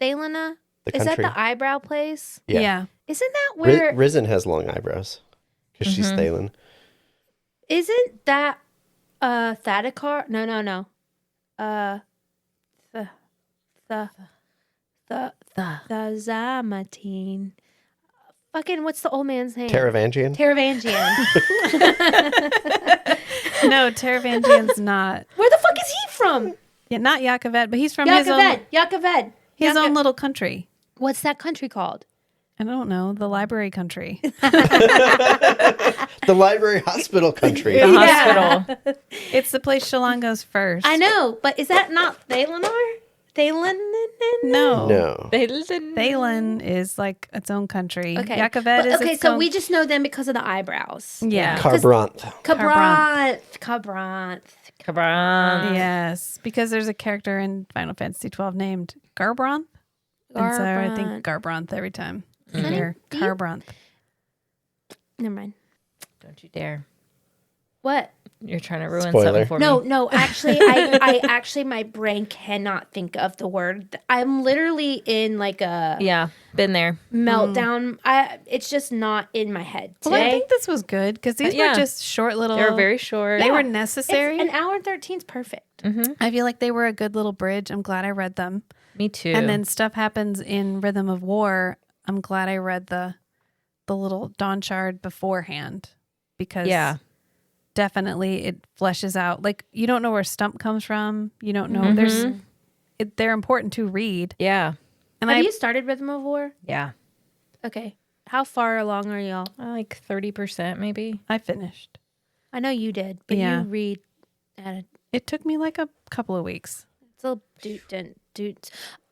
D: Thalena, the
A: Is that
D: country.
A: the eyebrow place?
D: Yeah.
B: Yeah.
A: Isn't that where?
D: Risen has long eyebrows because she's Thalen.
A: Isn't that Thaddecar? No. The Zamatine. Fucking what's the old man's name?
D: Taravangian?
A: Taravangian.
B: No, Taravangian's not.
A: Where the fuck is he from?
B: Yeah, not Yakovet, but he's from his
A: Yakoved.
B: own little country.
A: What's that country called?
B: I don't know, the library country.
D: The library hospital country.
C: The hospital.
B: It's the place Shallan goes first.
A: I know, but is that not Thalenar? Thalen?
B: No.
D: No.
B: Thalen is like its own country.
A: Okay.
B: Yakovet is
A: okay,
B: its
A: so
B: own...
A: we just know them because of the eyebrows.
B: Yeah.
D: Carbranth.
A: Cabranth.
C: Cabron.
B: Yes, because there's a character in Final Fantasy 12 named Garbranth. And so I think Garbranth every time. I hear
A: do you-
B: Carbranth.
A: Never mind.
C: Don't you dare.
A: What?
C: You're trying to ruin
D: Spoiler.
C: something for me.
A: No, actually, I actually, my brain cannot think of the word. I'm literally in like a
C: Yeah. Been there.
A: meltdown. It's just not in my head
B: Well, I
A: today.
B: think this was good because these
C: Yeah.
B: were just short little...
C: They were very short.
B: They were
A: It's
B: necessary.
A: an hour and 13 is perfect.
B: I feel like they were a good little bridge. I'm glad I read them.
C: Me too.
B: And then stuff happens in Rhythm of War. I'm glad I read the little Dawnshard beforehand because definitely it fleshes out. Like you don't know where Stump comes from. You don't know. They're important to read.
C: Yeah.
B: And
A: Have you started Rhythm of War?
C: Yeah.
A: Okay. How far along are y'all?
C: Like 30% maybe.
B: I finished.
A: I know you did, but
B: Yeah.
A: you read at a
B: It took me like a couple of weeks.
A: it's a dude.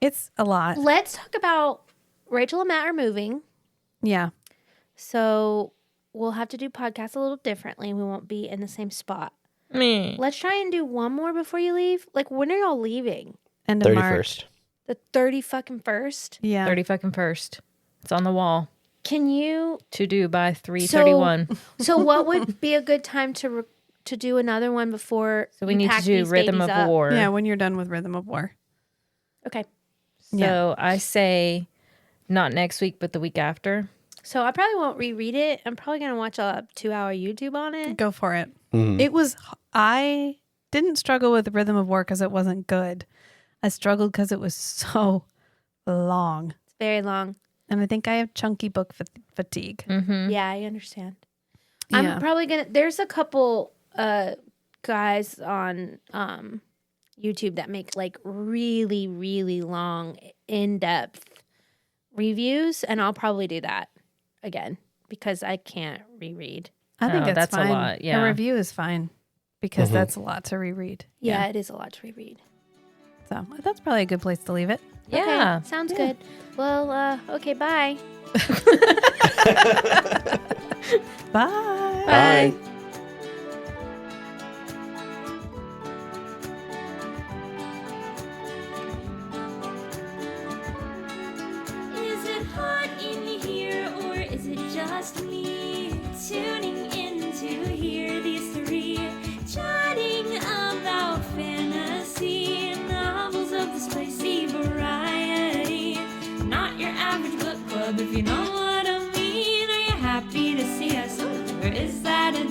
B: It's a lot.
A: Let's talk about Rachel and Matt are moving.
B: Yeah.
A: So we'll have to do podcasts a little differently. We won't be in the same spot.
C: Me.
A: Let's try and do one more before you leave. Like, when are y'all leaving?
B: End of March.
D: 31st.
A: The 30 fucking first?
B: Yeah.
C: 30 fucking first. It's on the wall.
A: Can you?
C: To do by 3:31.
A: So what would be a good time to do another one before?
C: So we
A: you
C: need to
A: pack
C: do
A: these
C: Rhythm
A: babies
C: of
A: up?
C: War.
B: Yeah, when you're done with Rhythm of War.
A: Okay.
C: So I say not next week, but the week after.
A: So I probably won't reread it. I'm probably gonna watch a 2-hour YouTube on it.
B: Go for it. I didn't struggle with Rhythm of War because it wasn't good. I struggled because it was so long.
A: It's very long.
B: And I think I have chunky book fatigue.
A: Yeah, I understand.
B: Yeah.
A: I'm probably gonna. There's a couple guys on YouTube that make like really, really long, in-depth reviews, and I'll probably do that again because I can't reread.
B: I think
C: Oh,
B: that's
C: that's a
B: fine.
C: lot, yeah.
B: A review is fine because that's a lot to reread.
A: Yeah, it is a lot to reread.
B: So that's probably a good place to leave it.
C: Yeah.
A: Okay, sounds good. Well, okay, bye.
B: Bye.
D: Bye.
E: tuning in to hear these three chatting about fantasy novels of the spicy variety. Not your average book club, if you know what I mean. Are you happy to see us, or is that a